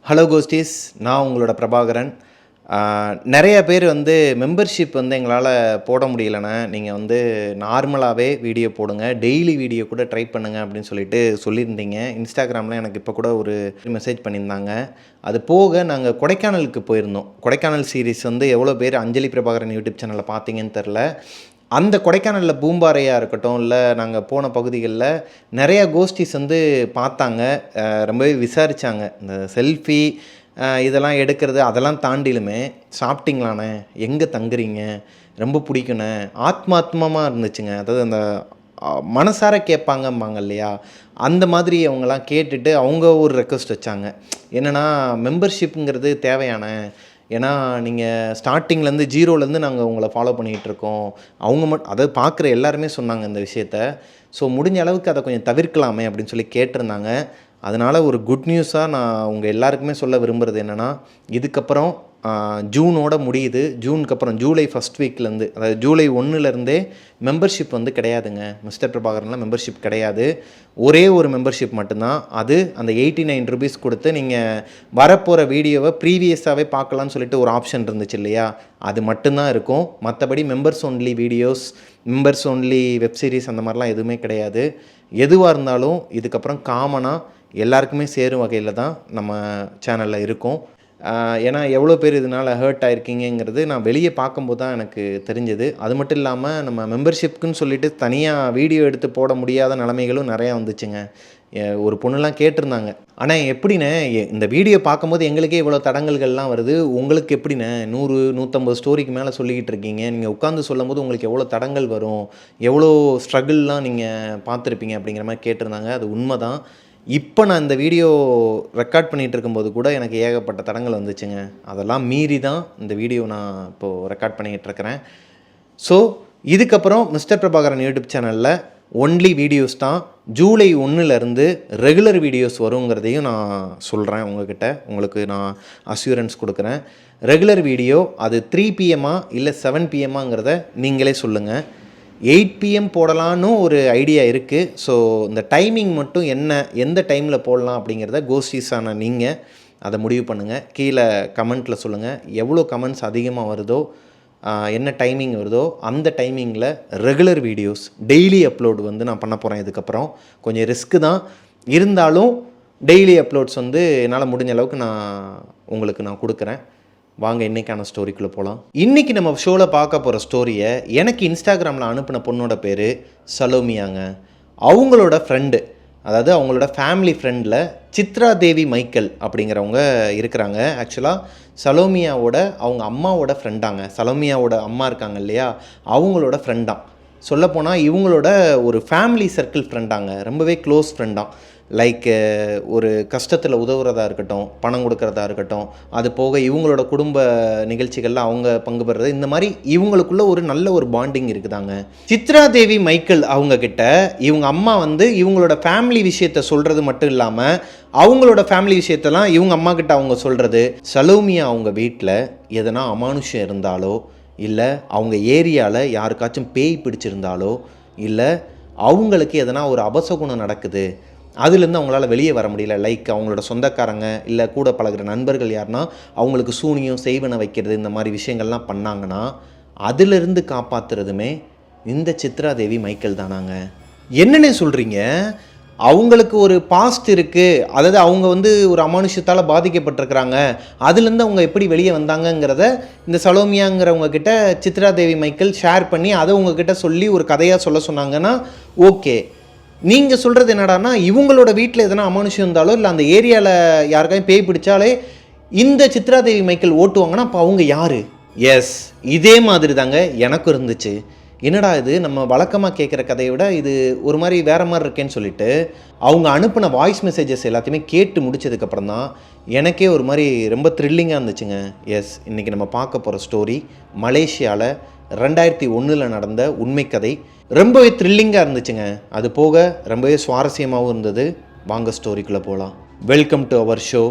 Hello கோஸ்டீஸ், நான் உங்களோட பிரபாகரன். நிறைய பேர் மெம்பர்ஷிப் எங்களால் போட முடியலண்ணே, நீங்கள் நார்மலாகவே வீடியோ போடுங்க, டெய்லி வீடியோ கூட ட்ரை பண்ணுங்கள் அப்படின்னு சொல்லியிருந்தீங்க. இன்ஸ்டாகிராமில் எனக்கு இப்போ கூட ஒரு மெசேஜ் பண்ணியிருந்தாங்க. அது போக நாங்கள் கொடைக்கானலுக்கு போயிருந்தோம். கொடைக்கானல் சீரீஸ் எவ்வளோ பேர் அஞ்சலி பிரபாகரன் யூடியூப் சேனலில் பார்த்தீங்கன்னு தெரில. அந்த கொடைக்கானலில் பூம்பாறையாக இருக்கட்டும், இல்லை நாங்கள் போன பகுதிகளில் நிறையா கோஷ்டிஸ் பார்த்தாங்க, ரொம்பவே விசாரித்தாங்க. இந்த செல்ஃபி இதெல்லாம் எடுக்கிறது அதெல்லாம் தாண்டிலுமே, சாப்பிட்டீங்களாண்ணே, எங்கே தங்குறீங்க, ரொம்ப பிடிக்குண்ணே, ஆத்மாத்மமாக இருந்துச்சுங்க. அதாவது அந்த மனசார கேட்பாங்கம்பாங்க இல்லையா, அந்த மாதிரி அவங்களாம் கேட்டுட்டு அவங்க ஒரு ரெக்வஸ்ட் வச்சாங்க. என்னென்னா, மெம்பர்ஷிப்புங்கிறது தேவையான, ஏன்னா நீங்கள் ஸ்டார்டிங்லேருந்து ஜீரோலேருந்து நாங்கள் உங்களை ஃபாலோ பண்ணிகிட்ருக்கோம். அவங்க அதாவது பார்க்குற எல்லாருமே சொன்னாங்க இந்த விஷயத்த. ஸோ முடிஞ்ச அளவுக்கு அதை கொஞ்சம் தவிர்க்கலாமே அப்படின்னு சொல்லி கேட்டிருந்தாங்க. அதனால் ஒரு குட் நியூஸாக நான் உங்கள் எல்லாருக்குமே சொல்ல விரும்புகிறது என்னென்னா, இதுக்கப்புறம் ஜூனோட முடியுது. ஜூனுக்கு அப்புறம் ஜூலை ஃபஸ்ட் வீக்லேருந்து, அதாவது ஜூலை 1லேருந்தே மெம்பர்ஷிப் கிடையாதுங்க. மிஸ்டர் பிரபாகரனில் மெம்பர்ஷிப் கிடையாது. ஒரே ஒரு மெம்பர்ஷிப் மட்டும்தான். அது அந்த 89 ருபீஸ் கொடுத்து நீங்கள் வரப்போகிற வீடியோவை ப்ரீவியஸாகவே பார்க்கலான்னு சொல்லிட்டு ஒரு ஆப்ஷன் இருந்துச்சு இல்லையா, அது மட்டும்தான் இருக்கும். மற்றபடி members only videos, members only web series அந்த மாதிரிலாம் எதுவுமே கிடையாது. எதுவாக இருந்தாலும் இதுக்கப்புறம் காமனாக எல்லாருக்குமே சேரும் வகையில் தான் நம்ம சேனலில் இருக்கும். ஏன்னா எவ்வளோ பேர் இதனால் ஹர்ட் ஆகிருக்கீங்கிறது நான் வெளியே பார்க்கும்போது தான் எனக்கு தெரிஞ்சது. அது மட்டும் இல்லாமல் நம்ம மெம்பர்ஷிப்புக்குன்னு சொல்லிட்டு தனியாக வீடியோ எடுத்து போட முடியாத நிலைமைகளும் நிறையா வந்துச்சுங்க. ஒரு பொண்ணுலாம் கேட்டிருந்தாங்க, ஆனால் எப்படிண்ணே இந்த வீடியோ பார்க்கும்போது எங்களுக்கே இவ்வளோ தடங்கல்கள்லாம் வருது, உங்களுக்கு எப்படிண்ணே 100-150 ஸ்டோரிக்கு மேலே சொல்லிக்கிட்டு இருக்கீங்க, நீங்கள் உட்காந்து சொல்லும் போது உங்களுக்கு எவ்வளோ தடங்கள் வரும், எவ்வளோ ஸ்ட்ரகிள்லாம் நீங்கள் பார்த்துருப்பீங்க அப்படிங்கிற மாதிரி கேட்டிருந்தாங்க. அது உண்மை தான். இப்போ நான் இந்த வீடியோ ரெக்கார்ட் பண்ணிகிட்டு இருக்கும்போது கூட எனக்கு ஏகப்பட்ட தடங்கள் வந்துச்சுங்க. அதெல்லாம் மீறி தான் இந்த வீடியோ நான் இப்போது ரெக்கார்ட் பண்ணிகிட்ருக்கிறேன். ஸோ இதுக்கப்புறம் மிஸ்டர் பிரபாகரன் யூடியூப் சேனலில் ஒன்லி வீடியோஸ் தான். ஜூலை 1லேருந்து ரெகுலர் வீடியோஸ் வருங்கிறதையும் நான் சொல்கிறேன் உங்ககிட்ட, உங்களுக்கு நான் அஷ்யூரன்ஸ் கொடுக்குறேன். ரெகுலர் வீடியோ அது 3 PM இல்லை 7 PM நீங்களே சொல்லுங்கள். 8 PM போடலான்னு ஒரு ஐடியா இருக்குது. ஸோ இந்த டைமிங் மட்டும் எந்த டைமில் போடலாம் அப்படிங்கிறத கோஸ்டீஸான நீங்கள் அதை முடிவு பண்ணுங்கள். கீழே கமெண்ட்டில் சொல்லுங்கள். எவ்வளோ கமெண்ட்ஸ் அதிகமாக வருதோ, என்ன டைமிங் வருதோ அந்த டைமிங்கில் ரெகுலர் வீடியோஸ் டெய்லி அப்லோடு நான் பண்ண போகிறேன். இதுக்கப்புறம் கொஞ்சம் ரிஸ்க்கு தான் இருந்தாலும் டெய்லி அப்லோட்ஸ் என்னால் முடிஞ்ச அளவுக்கு நான் கொடுக்குறேன். வாங்க இன்றைக்கான ஸ்டோரிக்குள்ளே போகலாம். இன்றைக்கி நம்ம ஷோவில் பார்க்க போகிற ஸ்டோரியை எனக்கு இன்ஸ்டாகிராமில் அனுப்பின பொண்ணோட பேர் சலோமியாங்க. அவங்களோட ஃப்ரெண்டு, அதாவது அவங்களோட ஃபேமிலி ஃப்ரெண்டில் சித்ரா தேவி மைக்கேல் அப்படிங்கிறவங்க இருக்கிறாங்க. ஆக்சுவலாக சலோமியாவோட அவங்க அம்மாவோட ஃப்ரெண்டாங்க. சலோமியாவோட அம்மா இருக்காங்க இல்லையா, அவங்களோட ஃப்ரெண்டாம். சொல்லப்போனால் இவங்களோட ஒரு ஃபேமிலி சர்க்கிள் ஃப்ரெண்டாங்க, ரொம்பவே க்ளோஸ் ஃப்ரெண்டாம். லைக் ஒரு கஷ்டத்தில் உதவுறதா இருக்கட்டும், பணம் கொடுக்கறதா இருக்கட்டும், அது போக இவங்களோட குடும்ப நிகழ்ச்சிகளில் அவங்க பங்கு பெறுறது, இந்த மாதிரி இவங்களுக்குள்ள ஒரு நல்ல ஒரு பாண்டிங் இருக்குதாங்க. சித்ரா தேவி மைக்கேல் அவங்கக்கிட்ட இவங்க அம்மா இவங்களோட ஃபேமிலி விஷயத்த சொல்கிறது மட்டும் இல்லாமல் அவங்களோட ஃபேமிலி விஷயத்தெல்லாம் இவங்க அம்மா கிட்ட அவங்க சொல்கிறது. சலோமியா அவங்க வீட்டில் எதனா அமானுஷம் இருந்தாலோ, இல்லை அவங்க ஏரியாவில் யாருக்காச்சும் பேய் பிடிச்சிருந்தாலோ, இல்லை அவங்களுக்கு எதனா ஒரு அபசகுணம் நடக்குது, அதுலேருந்து அவங்களால வெளியே வர முடியல, லைக் அவங்களோட சொந்தக்காரங்க இல்லை கூட பழகிற நண்பர்கள் யாருன்னா அவங்களுக்கு சூனியம் செய்வனை வைக்கிறது, இந்த மாதிரி விஷயங்கள்லாம் பண்ணாங்கன்னா அதிலிருந்து காப்பாற்றுறதுமே இந்த சித்ரா தேவி மைக்கேல் தானாங்க. என்னென்ன சொல்கிறீங்க? அவங்களுக்கு ஒரு பாஸ்ட் இருக்குது, அதாவது அவங்க ஒரு அமானுஷத்தால் பாதிக்கப்பட்டிருக்கிறாங்க, அதுலேருந்து அவங்க எப்படி வெளியே வந்தாங்கங்கிறத இந்த சலோமியாங்கிறவங்க கிட்ட சித்ரா தேவி மைக்கேல் ஷேர் பண்ணி அதை உங்ககிட்ட சொல்லி ஒரு கதையாக சொல்ல சொன்னாங்கன்னா ஓகே. நீங்கள் சொல்கிறது என்னடானா, இவங்களோட வீட்டில் எதனா அமானுஷம் இருந்தாலோ இல்லை அந்த ஏரியாவில் யாருக்காயும் பேய் பிடிச்சாலே இந்த சித்ரா தேவி மைக்கேல் ஓட்டுவாங்கன்னா அப்போ அவங்க யார்? எஸ், இதே மாதிரி தாங்க எனக்கும் இருந்துச்சு. என்னடா இது நம்ம வழக்கமாக கேட்குற கதையை விட இது ஒரு மாதிரி வேறு மாதிரி இருக்கேன்னு சொல்லிட்டு அவங்க அனுப்பின வாய்ஸ் மெசேஜஸ் எல்லாத்தையுமே கேட்டு முடிச்சதுக்கப்புறம் தான் எனக்கே ஒரு மாதிரி ரொம்ப த்ரில்லிங்காக இருந்துச்சுங்க. எஸ், இன்றைக்கி நம்ம பார்க்க போகிற ஸ்டோரி மலேசியாவில் 2001 நடந்த உண்மை கதை. ரொம்பவே த்ரில்லிங்காக இருந்துச்சுங்க. அது போக ரொம்பவே சுவாரஸ்யமாகவும் இருந்தது. வாங்க ஸ்டோரிக்குள்ளே போகலாம். Welcome to our show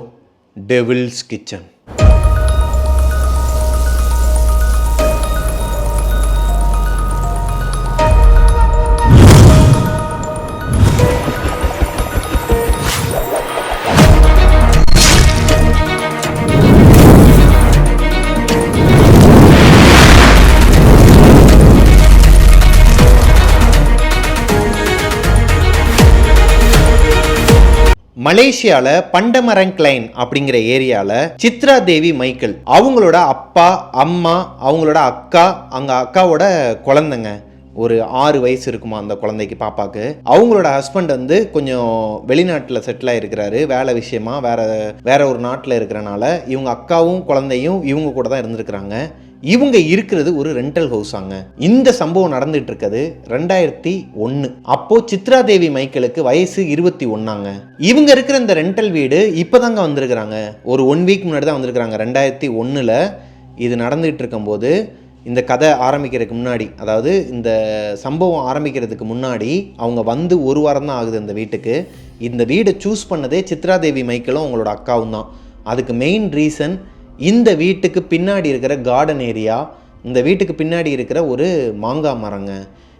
devil's kitchen. மலேசியாவில் பண்டமரங்க்லைன் அப்படிங்கிற ஏரியாவில் சித்ரா தேவி மைக்கேல் அவங்களோட அப்பா அம்மா அவங்களோட அக்கா அக்காவோட குழந்தைங்க ஒரு 6 வயசு இருக்குமா அந்த குழந்தைக்கு பாப்பாக்கு. அவங்களோட ஹஸ்பண்ட் வந்து கொஞ்சம் வெளிநாட்டில் செட்டில் ஆகிருக்கிறாரு வேலை விஷயமா, வேற ஒரு நாட்டில் இருக்கிறனால இவங்க அக்காவும் குழந்தையும் இவங்க கூட தான் இருந்திருக்கிறாங்க. இவங்க இருக்கிறது ஒரு ரெண்டல் ஹவுஸ் ஆங்க. இந்த சம்பவம் நடந்துட்டு இருக்கிறது 2001. அப்போ சித்ரா தேவி மைக்கேலுக்கு வயசு 21. இவங்க இருக்கிற இந்த ரெண்டல் வீடு இப்பதாங்க வந்திருக்கிறாங்க. ஒரு 1 வீக் முன்னாடி தான் வந்திருக்கிறாங்க. 2001 இது நடந்துட்டு இருக்கும்போது இந்த கதை ஆரம்பிக்கிறதுக்கு முன்னாடி, அதாவது இந்த சம்பவம் ஆரம்பிக்கிறதுக்கு முன்னாடி அவங்க வந்து 1 வாரம் தான் ஆகுது இந்த வீட்டுக்கு. இந்த வீடை சூஸ் பண்ணதே சித்ரா தேவி மைக்கேலும் அவங்களோட அக்காவும் தான். அதுக்கு மெயின் ரீசன் இந்த வீட்டுக்கு பின்னாடி இருக்கிற கார்டன் ஏரியா, இந்த வீட்டுக்கு பின்னாடி இருக்கிற ஒரு மாங்காய் மரங்க.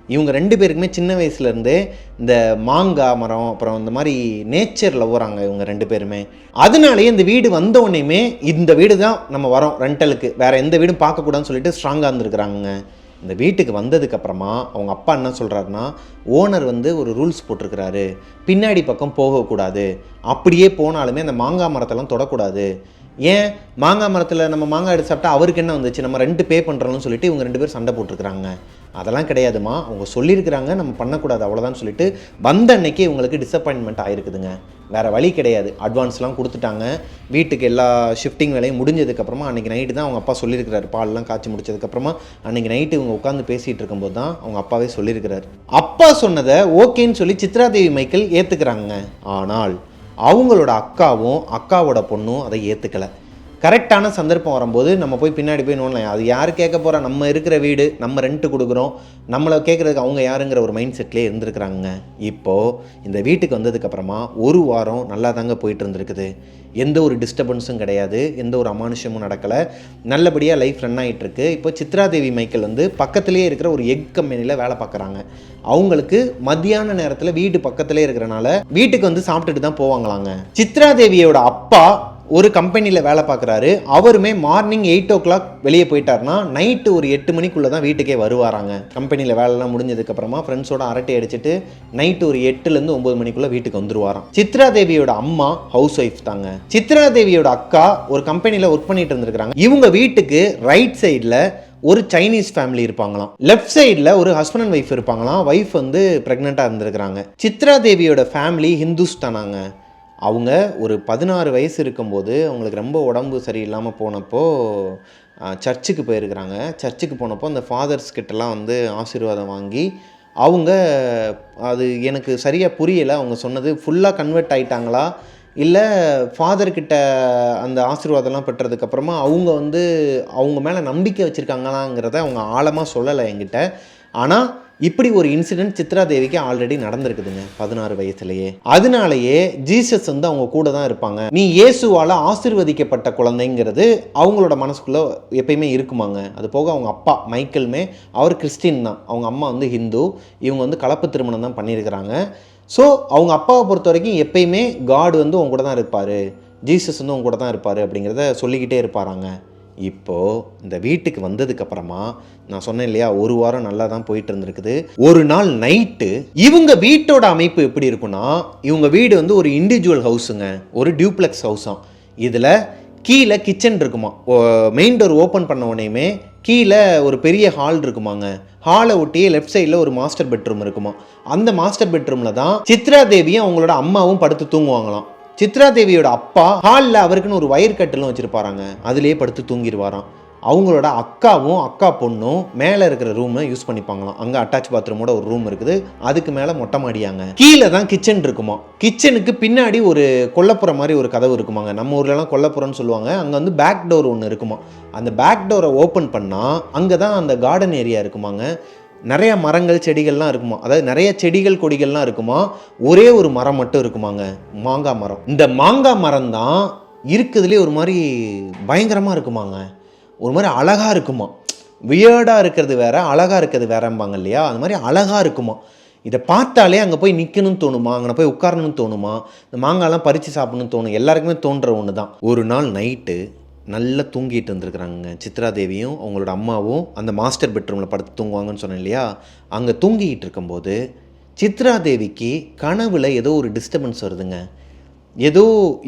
இவங்க 2 பேருக்குமே சின்ன வயசுலேருந்தே இந்த மாங்காய் மரம் அப்புறம் இந்த மாதிரி நேச்சரில் போகிறாங்க இவங்க 2 பேருமே. அதனாலேயே இந்த வீடு வந்த உடனேயுமே இந்த வீடு தான் நம்ம வரோம் ரெண்டலுக்கு, வேறு எந்த வீடும் பார்க்கக்கூடாதுன்னு சொல்லிட்டு ஸ்ட்ராங்காக இருந்திருக்கிறாங்க. இந்த வீட்டுக்கு வந்ததுக்கப்புறமா அவங்க அப்பா என்ன சொல்கிறாருன்னா, ஓனர் வந்து ஒரு ரூல்ஸ் போட்டிருக்கிறாரு, பின்னாடி பக்கம் போகக்கூடாது, அப்படியே போனாலுமே அந்த மாங்காய் மரத்தெல்லாம் தொடக்கூடாது. ஏன் மாங்காய் மரத்தில் நம்ம மாங்காய் எடுத்து சாப்பிட்டா அவருக்கு என்ன வந்துச்சு, நம்ம ரெண்ட் பே பண்ணுறோம்னு சொல்லிட்டு இவங்க 2 பேரும் சண்டை போட்டிருக்கிறாங்க. அதெல்லாம் கிடையாதுமா, அவங்க சொல்லியிருக்கிறாங்க நம்ம பண்ணக்கூடாது அவ்வளோதான் சொல்லிட்டு வந்த அன்னைக்கு இவங்களுக்கு டிசப்பாயின்மெண்ட் ஆகிருக்குதுங்க. வேறு வழி கிடையாது. அட்வான்ஸ்லாம் கொடுத்துட்டாங்க. வீட்டுக்கு எல்லா ஷிஃப்டிங் வேலையும் முடிஞ்சதுக்கப்புறமா அன்றைக்கி நைட்டு தான் அவங்க அப்பா சொல்லியிருக்கிறாரு. பால்லாம் காய்ச்சி முடிச்சதுக்கப்புறமா அன்றைக்கி நைட்டு இவங்க உட்காந்து பேசிகிட்டு இருக்கும்போது தான் அவங்க அப்பாவே சொல்லியிருக்கிறாரு. அப்பா சொன்னதை ஓகேன்னு சொல்லி சித்ரா தேவி மைக்கேல் ஏற்றுக்கிறாங்க. ஆனால் அவங்களோட அக்காவோட பொண்ணும் அதை ஏற்றுக்கலை. கரெக்டான சந்தர்ப்பம் வரும்போது நம்ம போய் பின்னாடி போய் நோண்டலாம், அது யார் கேட்க போகிறா, நம்ம இருக்கிற வீடு, நம்ம ரெண்ட்டு கொடுக்குறோம், நம்மளை கேட்குறதுக்கு அவங்க யாருங்கிற ஒரு மைண்ட் செட்லேயே இருந்திருக்கிறாங்க. இப்போது இந்த வீட்டுக்கு வந்ததுக்கப்புறமா 1 வாரம் நல்லா தாங்க போயிட்டு இருந்திருக்குது. எந்த ஒரு டிஸ்டர்பன்ஸும் கிடையாது, எந்த ஒரு அமானுஷமும் நடக்கலை, நல்லபடியாக லைஃப் ரன் ஆகிட்டுருக்கு. இப்போ சித்ரா தேவி மைக்கேல் வந்து பக்கத்துலேயே இருக்கிற ஒரு எக் கம்பெனியில் வேலை பார்க்குறாங்க. அவங்களுக்கு மத்தியான நேரத்தில் வீடு பக்கத்துலேயே இருக்கிறனால வீட்டுக்கு வந்து சாப்பிட்டுட்டு தான் போவாங்களாங்க. சித்ரா தேவியோட அப்பா ஒரு கம்பெனியில் வேலை பார்க்குறாரு. அவருமே மார்னிங் 8 o'clock வெளியே போயிட்டார்னா நைட்டு ஒரு 8 மணிக்குள்ளே தான் வீட்டுக்கே வருவாராங்க. கம்பெனியில் வேலைலாம் முடிஞ்சதுக்கப்புறமா ஃப்ரெண்ட்ஸோட அரட்டை அடிச்சுட்டு நைட்டு ஒரு 8லேருந்து 9 மணிக்குள்ளே வீட்டுக்கு வந்துருவாராம். சித்ரா தேவியோட அம்மா ஹவுஸ் ஒய்ஃப் தாங்க. சித்ரா தேவியோட அக்கா ஒரு கம்பெனியில் ஒர்க் பண்ணிட்டு இருந்திருக்கிறாங்க. இவங்க வீட்டுக்கு ரைட் சைடில் ஒரு சைனீஸ் ஃபேமிலி இருப்பாங்களாம், லெஃப்ட் சைடில் ஒரு ஹஸ்பண்ட் அண்ட் ஒய்ஃப் இருப்பாங்களாம். ஒய்ஃப் வந்து ப்ரெக்னெண்ட்டாக இருந்திருக்கிறாங்க. சித்ரா தேவியோட ஃபேமிலி ஹிந்துஸ் தானாங்க. அவங்க ஒரு 16 வயசு இருக்கும்போது அவங்களுக்கு ரொம்ப உடம்பு சரியில்லாமல் போனப்போ சர்ச்சுக்கு போயிருக்கிறாங்க. சர்ச்சுக்கு போனப்போ அந்த ஃபாதர்ஸ் கிட்டலாம் வந்து ஆசீர்வாதம் வாங்கி அவங்க, அது எனக்கு சரியாக புரியலை, அவங்க சொன்னது ஃபுல்லாக கன்வெர்ட் ஆகிட்டாங்களா இல்லை ஃபாதர்கிட்ட அந்த ஆசீர்வாதம்லாம் பெற்றதுக்கப்புறமா அவங்க வந்து அவங்க மேலே நம்பிக்கை வச்சுருக்காங்களாங்கிறத அவங்க ஆழமாக சொல்லலை என்கிட்ட. ஆனால் இப்படி ஒரு இன்சிடென்ட் சித்ரா தேவிக்கு ஆல்ரெடி நடந்திருக்குதுங்க 16 வயசுலேயே. அதனாலேயே ஜீசஸ் வந்து அவங்க கூட தான் இருப்பாங்க. நீ இயேசுவால் ஆசீர்வதிக்கப்பட்ட குழந்தைங்கிறது அவங்களோட மனசுக்குள்ளே எப்பயுமே இருக்குமாங்க. அது போக அவங்க அப்பா மைக்கேலுமே அவர் கிறிஸ்டின் தான், அவங்க அம்மா வந்து ஹிந்து. இவங்க வந்து கலப்பு திருமணம் தான் பண்ணியிருக்கிறாங்க. ஸோ அவங்க அப்பாவை பொறுத்த வரைக்கும் எப்பயுமே காட் வந்து அவங்க கூட தான் இருப்பார், ஜீசஸ் வந்து அவங்க கூட தான் இருப்பார் அப்படிங்கிறத சொல்லிக்கிட்டே இருப்பாராங்க. இப்போது இந்த வீட்டுக்கு வந்ததுக்கப்புறமா நான் சொன்னேன் இல்லையா, 1 வாரம் நல்லா தான் போயிட்டு இருந்திருக்குது. ஒரு நாள் நைட்டு இவங்க வீட்டோட அமைப்பு எப்படி இருக்குன்னா, இவங்க வீடு வந்து ஒரு இண்டிவிஜுவல் ஹவுஸுங்க, ஒரு டியூப்ளெக்ஸ் ஹவுஸாம். இதில் கீழே கிச்சன் இருக்குமா, மெயின் டோர் ஓப்பன் பண்ண உடனேயுமே கீழே ஒரு பெரிய ஹால் இருக்குமாங்க. ஹாலை ஒட்டியே லெஃப்ட் சைடில் ஒரு மாஸ்டர் பெட்ரூம் இருக்குமா. அந்த மாஸ்டர் பெட்ரூமில் தான் சித்ரா தேவியும் அவங்களோட அம்மாவும் படுத்து தூங்குவாங்களாம். சித்ரா தேவியோட அப்பா ஹாலில் அவருக்குன்னு ஒரு வயர் கட்டிலும் வச்சுருப்பாராங்க, அதுலேயே படுத்து தூங்கிடுவாராம். அவங்களோட அக்காவும் அக்கா பொண்ணும் மேலே இருக்கிற ரூமை யூஸ் பண்ணிப்பாங்களாம். அங்கே அட்டாச் பாத்ரூமோட ஒரு ரூம் இருக்குது, அதுக்கு மேலே மொட்டை மாடியாங்க. கீழே தான் கிச்சன் இருக்குமா. கிச்சனுக்கு பின்னாடி ஒரு கொல்லப்புறம் மாதிரி ஒரு கதவு இருக்குமாங்க. நம்ம ஊர்லலாம் கொல்லப்புறம்னு சொல்லுவாங்க. அங்கே வந்து பேக் டோர் ஒன்று இருக்குமா. அந்த பேக் டோரை ஓப்பன் பண்ணால் அங்கே தான் அந்த கார்டன் ஏரியா இருக்குமாங்க. நிறைய மரங்கள் செடிகள்லாம் இருக்குமா, அதாவது நிறைய செடிகள் கொடிகள்லாம் இருக்குமா. ஒரே ஒரு மரம் மட்டும் இருக்குமாங்க, மாங்காய் மரம். இந்த மாங்காய் மரம் தான் இருக்குதுலேயே ஒரு மாதிரி பயங்கரமாக இருக்குமாங்க, ஒரு மாதிரி அழகாக இருக்குமா. வியர்டாக இருக்கிறது வேற, அழகாக இருக்கிறது வேறம்பாங்க இல்லையா, அது மாதிரி அழகாக இருக்குமா. இதை பார்த்தாலே அங்கே போய் நிற்கணும்னு தோணுமா, அங்கே போய் உட்காரணும்னு தோணுமா, இந்த மாங்காய்லாம் பறித்து சாப்பிடணும்னு தோணும். எல்லாருக்குமே தோன்ற ஒன்று தான். ஒரு நாள் நைட்டு நல்லா தூங்கிட்டு இருந்திருக்கிறாங்க சித்ரா தேவியும் அவங்களோட அம்மாவும். அந்த மாஸ்டர் பெட்ரூமில் படுத்து தூங்குவாங்கன்னு சொன்னேன் இல்லையா, அங்கே தூங்கிட்டு இருக்கும்போது சித்ரா தேவிக்கு கனவில் ஏதோ ஒரு டிஸ்டர்பன்ஸ் வருதுங்க. ஏதோ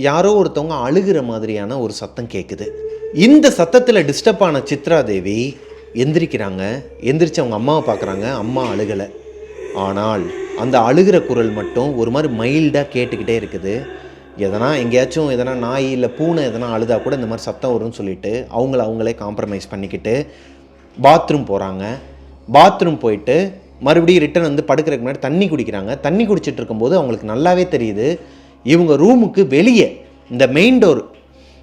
யாரோ ஒருத்தவங்க அழுகிற மாதிரியான ஒரு சத்தம் கேட்குது. இந்த சத்தத்தில் டிஸ்டர்ப் ஆன சித்ரா தேவி எந்திரிக்கிறாங்க. எந்திரிச்சு அவங்க அம்மாவை பார்க்குறாங்க. அம்மா அழுகலை. ஆனால் அந்த அழுகிற குரல் மட்டும் ஒரு மாதிரி மைல்டாக கேட்டுக்கிட்டே இருக்குது. எங்கேயாச்சும் நாய் இல்லை பூனை அழுதா கூட இந்த மாதிரி சத்தம் வரும்னு சொல்லிட்டு அவங்களே காம்ப்ரமைஸ் பண்ணிக்கிட்டு பாத்ரூம் போகிறாங்க. பாத்ரூம் போயிட்டு மறுபடியும் ரிட்டன் வந்து படுக்கிறதுக்கு முன்னாடி தண்ணி குடிக்கிறாங்க. தண்ணி குடிச்சிட்டு இருக்கும்போது அவங்களுக்கு நல்லாவே தெரியுது, இவங்க ரூமுக்கு வெளியே, இந்த மெயின் டோர்,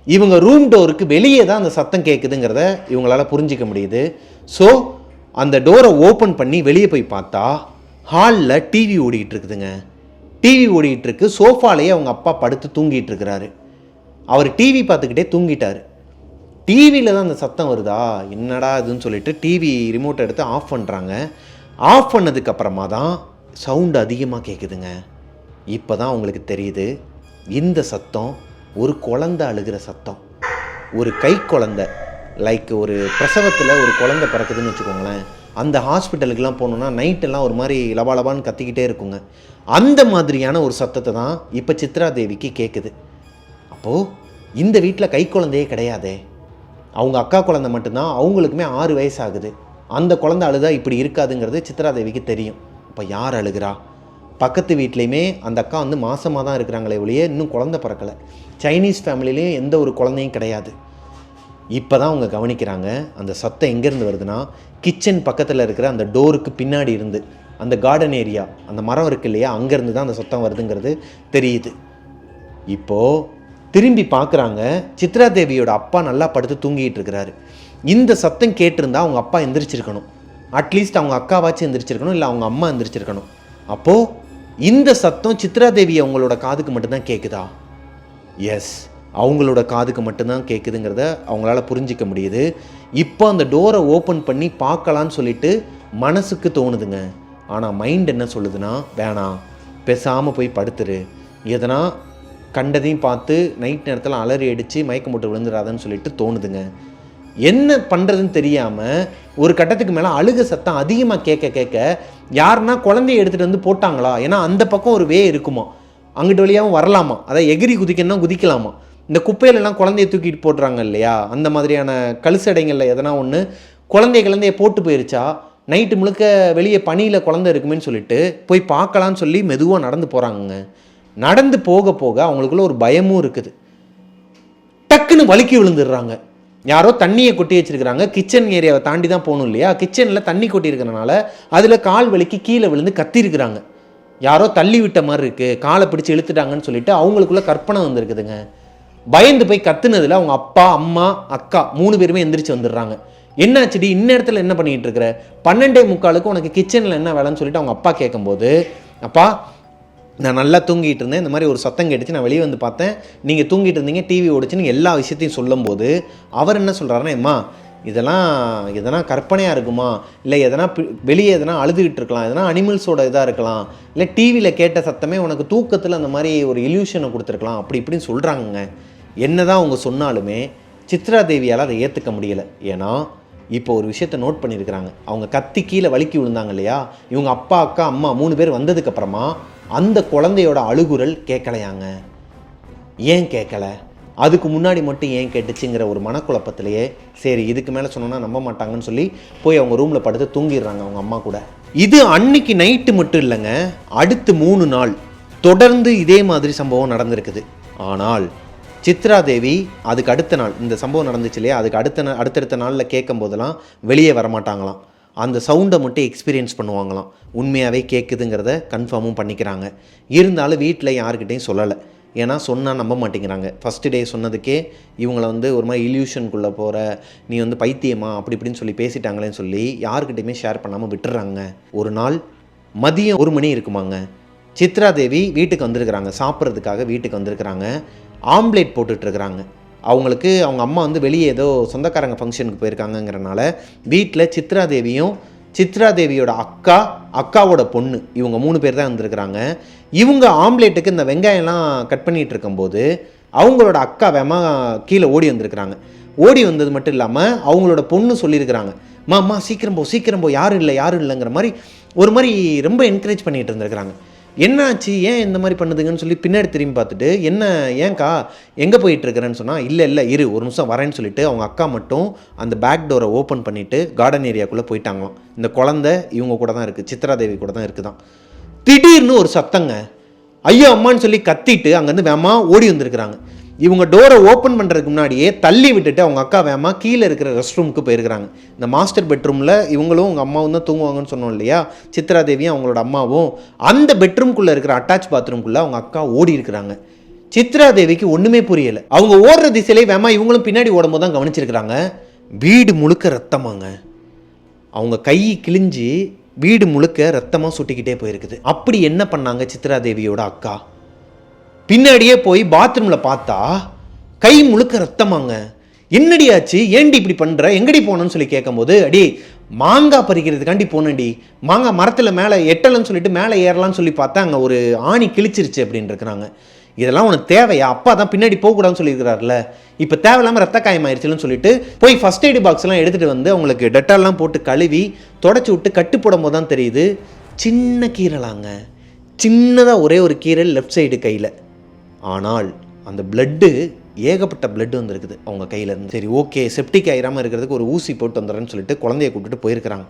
இவங்க ரூம் டோருக்கு வெளியே தான் அந்த சத்தம் கேட்குதுங்கிறத இவங்களால புரிஞ்சிக்க முடியுது. ஸோ அந்த டோரை ஓப்பன் பண்ணி வெளியே போய் பார்த்தா ஹாலில் டிவி ஓடிக்கிட்டு இருக்குதுங்க. டிவி ஓடிக்கிட்டு இருக்கு. சோஃபாலேயே அவங்க அப்பா படுத்து தூங்கிட்டு இருக்கிறாரு. அவர் டிவி பார்த்துக்கிட்டே தூங்கிட்டார். டிவியில் தான் அந்த சத்தம் வருதா, என்னடா இதுன்னு சொல்லிட்டு டிவி ரிமோட் எடுத்து ஆஃப் பண்ணுறாங்க. ஆஃப் பண்ணதுக்கப்புறமா தான் சவுண்டு அதிகமாக கேட்குதுங்க. இப்போ தான் அவங்களுக்கு தெரியுது, இந்த சத்தம் ஒரு குழந்தை அழுகிற சத்தம். ஒரு கை குழந்தை, லைக் ஒரு பிரசவத்தில் ஒரு குழந்தை பிறக்குதுன்னு வச்சுக்கோங்களேன், அந்த ஹாஸ்பிட்டலுக்கெலாம் போகணுன்னா நைட்டெல்லாம் ஒரு மாதிரி லபாலபான்னு கத்திக்கிட்டே இருக்குங்க. அந்த மாதிரியான ஒரு சத்தத்தை தான் இப்போ சித்ரா தேவிக்கு கேட்குது. அப்போது இந்த வீட்டில் கை குழந்தையே கிடையாதே, அவங்க அக்கா குழந்தை மட்டும்தான். அவங்களுக்குமே 6 வயசு ஆகுது. அந்த குழந்தை அழுதா இப்படி இருக்காதுங்கிறது சித்ரா தேவிக்கு தெரியும். அப்போ யார் அழுகிறா? பக்கத்து வீட்லேயுமே அந்த அக்கா வந்து மாசமாக தான் இருக்கிறாங்களே ஒழிய இன்னும் குழந்தை பிறக்கலை. சைனீஸ் ஃபேமிலிலேயும் எந்த ஒரு குழந்தையும் கிடையாது. இப்போ தான் அவங்க கவனிக்கிறாங்க, அந்த சத்தம் எங்கேருந்து வருதுன்னா கிச்சன் பக்கத்தில் இருக்கிற அந்த டோருக்கு பின்னாடி இருந்து, அந்த கார்டன் ஏரியா, அந்த மரம் இருக்கு இல்லையா, அங்கேருந்து தான் அந்த சத்தம் வருதுங்கிறது தெரியுது. இப்போது திரும்பி பார்க்குறாங்க, சித்ரா தேவியோட அப்பா நல்லா படுத்து தூங்கிட்டு இருக்கிறாரு. இந்த சத்தம் கேட்டிருந்தா அவங்க அப்பா எந்திரிச்சிருக்கணும், அட்லீஸ்ட் அவங்க அக்காவாச்சும் எந்திரிச்சிருக்கணும், இல்லை அவங்க அம்மா எந்திரிச்சிருக்கணும். அப்போது இந்த சத்தம் சித்ரா தேவி அவங்களோட காதுக்கு மட்டும்தான் கேட்குதா? எஸ், அவங்களோட காதுக்கு மட்டும்தான் கேட்குதுங்கிறத அவங்களால புரிஞ்சிக்க முடியுது. இப்போ அந்த டோரை ஓப்பன் பண்ணி பார்க்கலான்னு சொல்லிட்டு மனசுக்கு தோணுதுங்க. ஆனால் மைண்ட் என்ன சொல்லுதுன்னா, வேணாம், பேசாமல் போய் படுத்துரு, எதனா கண்டதையும் பார்த்து நைட் நேரத்தில் அலறி அடித்து மயக்கம் போட்டு விழுந்துடாதன்னு சொல்லிட்டு தோணுதுங்க. என்ன பண்ணுறதுன்னு தெரியாமல் ஒரு கட்டத்துக்கு மேலே அழுக சத்தம் அதிகமாக கேட்க யாருன்னா குழந்தைய எடுத்துகிட்டு வந்து போட்டாங்களா, ஏன்னா அந்த பக்கம் ஒரு வே இருக்குமா, அங்கிட்டு வழியாகவும் வரலாமா, அதை எகிரி குதிக்கணும்னா குதிக்கலாமா. இந்த குப்பையிலலாம் குழந்தைய தூக்கிட்டு போடுறாங்க இல்லையா, அந்த மாதிரியான கழுசடைங்களில் எதனா ஒன்று குழந்தைய போட்டு போயிருச்சா, நைட்டு முழுக்க வெளியே பனியில் குழந்தை இருக்குமேன்னு சொல்லிட்டு போய் பார்க்கலான்னு சொல்லி மெதுவாக நடந்து போகிறாங்க. நடந்து போக போக அவங்களுக்குள்ள ஒரு பயமும் இருக்குது. டக்குன்னு வலிக்கி விழுந்துடுறாங்க. யாரோ தண்ணியை கொட்டி வச்சிருக்கிறாங்க. கிச்சன் ஏரியாவை தாண்டி தான் போகணும் இல்லையா, கிச்சனில் தண்ணி கொட்டி இருக்கிறனால அதில் கால் வலிக்கு கீழே விழுந்து கத்திருக்கிறாங்க. யாரோ தள்ளி விட்ட மாதிரி இருக்குது, காலை பிடிச்சி இழுத்துட்டாங்கன்னு சொல்லிட்டு அவங்களுக்குள்ள கற்பனை வந்துருக்குதுங்க. பயந்து போய் கத்துனதில் அவங்க அப்பா, அம்மா, அக்கா 3 பேருமே எந்திரிச்சு வந்துடுறாங்க. என்னாச்சுடி, இந்நேரத்தில் என்ன பண்ணிகிட்டு இருக்கிற, 12:45 உனக்கு கிச்சனில் என்ன வேலைன்னு சொல்லிட்டு அவங்க அப்பா கேட்கும்போது, அப்பா நான் நல்லா தூங்கிட்டு இருந்தேன், இந்த மாதிரி ஒரு சத்தம் கேட்டுச்சு, நான் வெளியே வந்து பார்த்தேன், நீங்கள் தூங்கிட்டு இருந்தீங்க, டிவி ஓடிச்சுன்னு எல்லா விஷயத்தையும் சொல்லும்போது அவர் என்ன சொல்கிறாருன்னா, அம்மா எதனா கற்பனையாக இருக்குமா, இல்லை வெளியே அழுதுகிட்டு இருக்கலாம், எதனா அனிமல்ஸோட இதாக இருக்கலாம், இல்லை டிவியில் கேட்ட சத்தமே உனக்கு தூக்கத்தில் அந்த மாதிரி ஒரு இல்யூஷனை கொடுத்துருக்கலாம், அப்படி இப்படின்னு சொல்கிறாங்கங்க. என்ன தான் அவங்க சொன்னாலுமே சித்ரா தேவியால் அதை ஏற்றுக்க முடியலை. ஏன்னா இப்போ ஒரு விஷயத்தை நோட் பண்ணியிருக்கிறாங்க. அவங்க கத்தி கீழே வலிக்கி விழுந்தாங்க இல்லையா, இவங்க அப்பா, அக்கா, அம்மா 3 பேர் வந்ததுக்கப்புறமா அந்த குழந்தையோட அழுகுரல் கேட்கலையாங்க. ஏன் கேட்கலை, அதுக்கு முன்னாடி மட்டும் ஏன் கேட்டுச்சுங்கிற ஒரு மனக்குழப்பத்திலேயே சரி இதுக்கு மேலே சொன்னோன்னா நம்ப மாட்டாங்கன்னு சொல்லி போய் அவங்க ரூமில் படுத்து தூங்கிடுறாங்க அவங்க அம்மா கூட. இது அன்னைக்கு நைட்டு மட்டும் இல்லைங்க, அடுத்து 3 நாள் தொடர்ந்து இதே மாதிரி சம்பவம் நடந்திருக்குது. ஆனால் சித்ரா தேவி அதுக்கு அடுத்த நாள், இந்த சம்பவம் நடந்துச்சு இல்லையா, அதுக்கு அடுத்தடுத்த நாளில் கேட்கும் போதெல்லாம் வெளியே வரமாட்டாங்களாம். அந்த சவுண்டை மட்டும் எக்ஸ்பீரியன்ஸ் பண்ணுவாங்களாம். உண்மையாகவே கேட்குதுங்கிறத கன்ஃபார்மும் பண்ணிக்கிறாங்க. இருந்தாலும் வீட்டில் யாருக்கிட்டையும் சொல்லலை. ஏன்னா சொன்னால் நம்ப மாட்டேங்கிறாங்க. ஃபஸ்ட்டு டே சொன்னதுக்கே இவங்களை ஒரு மாதிரி இல்யூஷனுக்குள்ளே போகிற, நீ பைத்தியமா அப்படி இப்படின்னு சொல்லி பேசிட்டாங்களேன்னு சொல்லி யாருக்கிட்டையுமே ஷேர் பண்ணாமல் விட்டுறாங்க. ஒரு நாள் மதியம் 1 மணி இருக்குமாங்க, சித்ரா தேவி வீட்டுக்கு வந்திருக்கிறாங்க, சாப்பிட்றதுக்காக வீட்டுக்கு வந்திருக்கிறாங்க. ஆம்லேட் போட்டுட்ருக்குறாங்க. அவங்களுக்கு அவங்க அம்மா வெளியே ஏதோ சொந்தக்காரங்க ஃபங்க்ஷனுக்கு போயிருக்காங்கங்கிறனால வீட்டில் சித்ரா தேவியும் சித்ரா தேவியோட அக்காவோட பொண்ணு, இவங்க 3 பேர் தான் வந்திருக்கிறாங்க. இவங்க ஆம்லேட்டுக்கு இந்த வெங்காயம்லாம் கட் பண்ணிகிட்டு இருக்கும்போது அவங்களோட அக்கா கீழே ஓடி வந்திருக்கிறாங்க. ஓடி வந்தது மட்டும் இல்லாமல் அவங்களோட பொண்ணு சொல்லியிருக்கிறாங்க, அம்மா சீக்கிரம் போ யாரும் இல்லைங்கிற மாதிரி ஒரு மாதிரி ரொம்ப என்கரேஜ் பண்ணிகிட்டு இருந்திருக்கிறாங்க. என்னாச்சு, ஏன் இந்த மாதிரி பண்ணுதுங்கன்னு சொல்லி பின்னாடி திரும்பி பார்த்துட்டு, என்ன ஏன்க்கா எங்கே போயிட்டுருக்கிறேன்னு சொன்னால், இல்லை இரு ஒரு நிமிஷம் வரேன்னு சொல்லிட்டு அவங்க அக்கா மட்டும் அந்த பேக் டோரை ஓப்பன் பண்ணிவிட்டு கார்டன் ஏரியாக்குள்ளே போயிட்டாங்களாம். இந்த குழந்தை இவங்க கூட தான் இருக்குது, சித்ராதேவி கூட தான் இருக்குதான். திடீர்னு ஒரு சத்தங்க, ஐயோ அம்மான்னு சொல்லி கத்திட்டு அங்கேருந்து வேமா ஓடி வந்திருக்கிறாங்க. இவங்க டோரை ஓப்பன் பண்ணுறதுக்கு முன்னாடியே தள்ளி விட்டுட்டு அவங்க அக்கா வேமா கீழே இருக்கிற ரெஸ்ட் ரூமுக்கு போயிருக்கிறாங்க. இந்த மாஸ்டர் பெட்ரூமில் இவங்களும் உங்கள் அம்மாவும் தான் தூங்குவாங்கன்னு சொன்னோம் இல்லையா, சித்ராதேவியும் அவங்களோட அம்மாவும். அந்த பெட்ரூம்குள்ளே இருக்கிற அட்டாச் பாத்ரூம்குள்ளே அவங்க அக்கா ஓடி இருக்கிறாங்க. சித்ராதேவிக்கு ஒன்றுமே புரியலை. அவங்க ஓடுற திசையிலே வேமா இவங்களும் பின்னாடி ஓடும்போது தான் கவனிச்சிருக்கிறாங்க. வீடு முழுக்க ரத்தமாங்க. அவங்க கை கிழிஞ்சு வீடு முழுக்க ரத்தமாக சுட்டிக்கிட்டே போயிருக்குது. அப்படி என்ன பண்ணாங்க சித்ராதேவியோட அக்கா? பின்னாடியே போய் பாத்ரூமில் பார்த்தா கை முழுக்க ரத்தமாங்க. என்னடியாச்சு, ஏண்டி இப்படி பண்ணுற, எங்கடி போனோன்னு சொல்லி கேட்கும்போது, அடி மாங்காய் பறிக்கிறதுக்காண்டி போனேன்டி, மாங்காய் மரத்தில் மேலே எட்டலன்னு சொல்லிட்டு மேலே ஏறலான்னு சொல்லி பார்த்தா அங்கே ஒரு ஆணி கிழிச்சிருச்சு அப்படின்னு இருக்கிறாங்க. இதெல்லாம் உனக்கு தேவையா? அப்பா தான் பின்னாடி போகக்கூடாதுன்னு சொல்லியிருக்கிறாருல, இப்போ தேவையில்லாமல் ரத்த காயமாயிருச்சுன்னு சொல்லிட்டு போய் ஃபஸ்ட் எய்டு பாக்ஸ்லாம் எடுத்துகிட்டு வந்து அவங்களுக்கு டெட்டால்லாம் போட்டு கழுவி தொடச்சி விட்டு கட்டு போடும் போது தான் தெரியுது சின்ன கீரலாங்க. சின்னதாக ஒரே ஒரு கீரல் லெஃப்ட் சைடு கையில். ஆனால் அந்த பிளட்டு ஏகப்பட்ட பிளட் வந்துருக்குது அவங்க கையிலேருந்து. சரி ஓகே, செப்டிக் ஆயிராமல் இருக்கிறதுக்கு ஒரு ஊசி போட்டு வந்துடுறேன்னு சொல்லிட்டு குழந்தைய கூப்பிட்டுட்டு போயிருக்கிறாங்க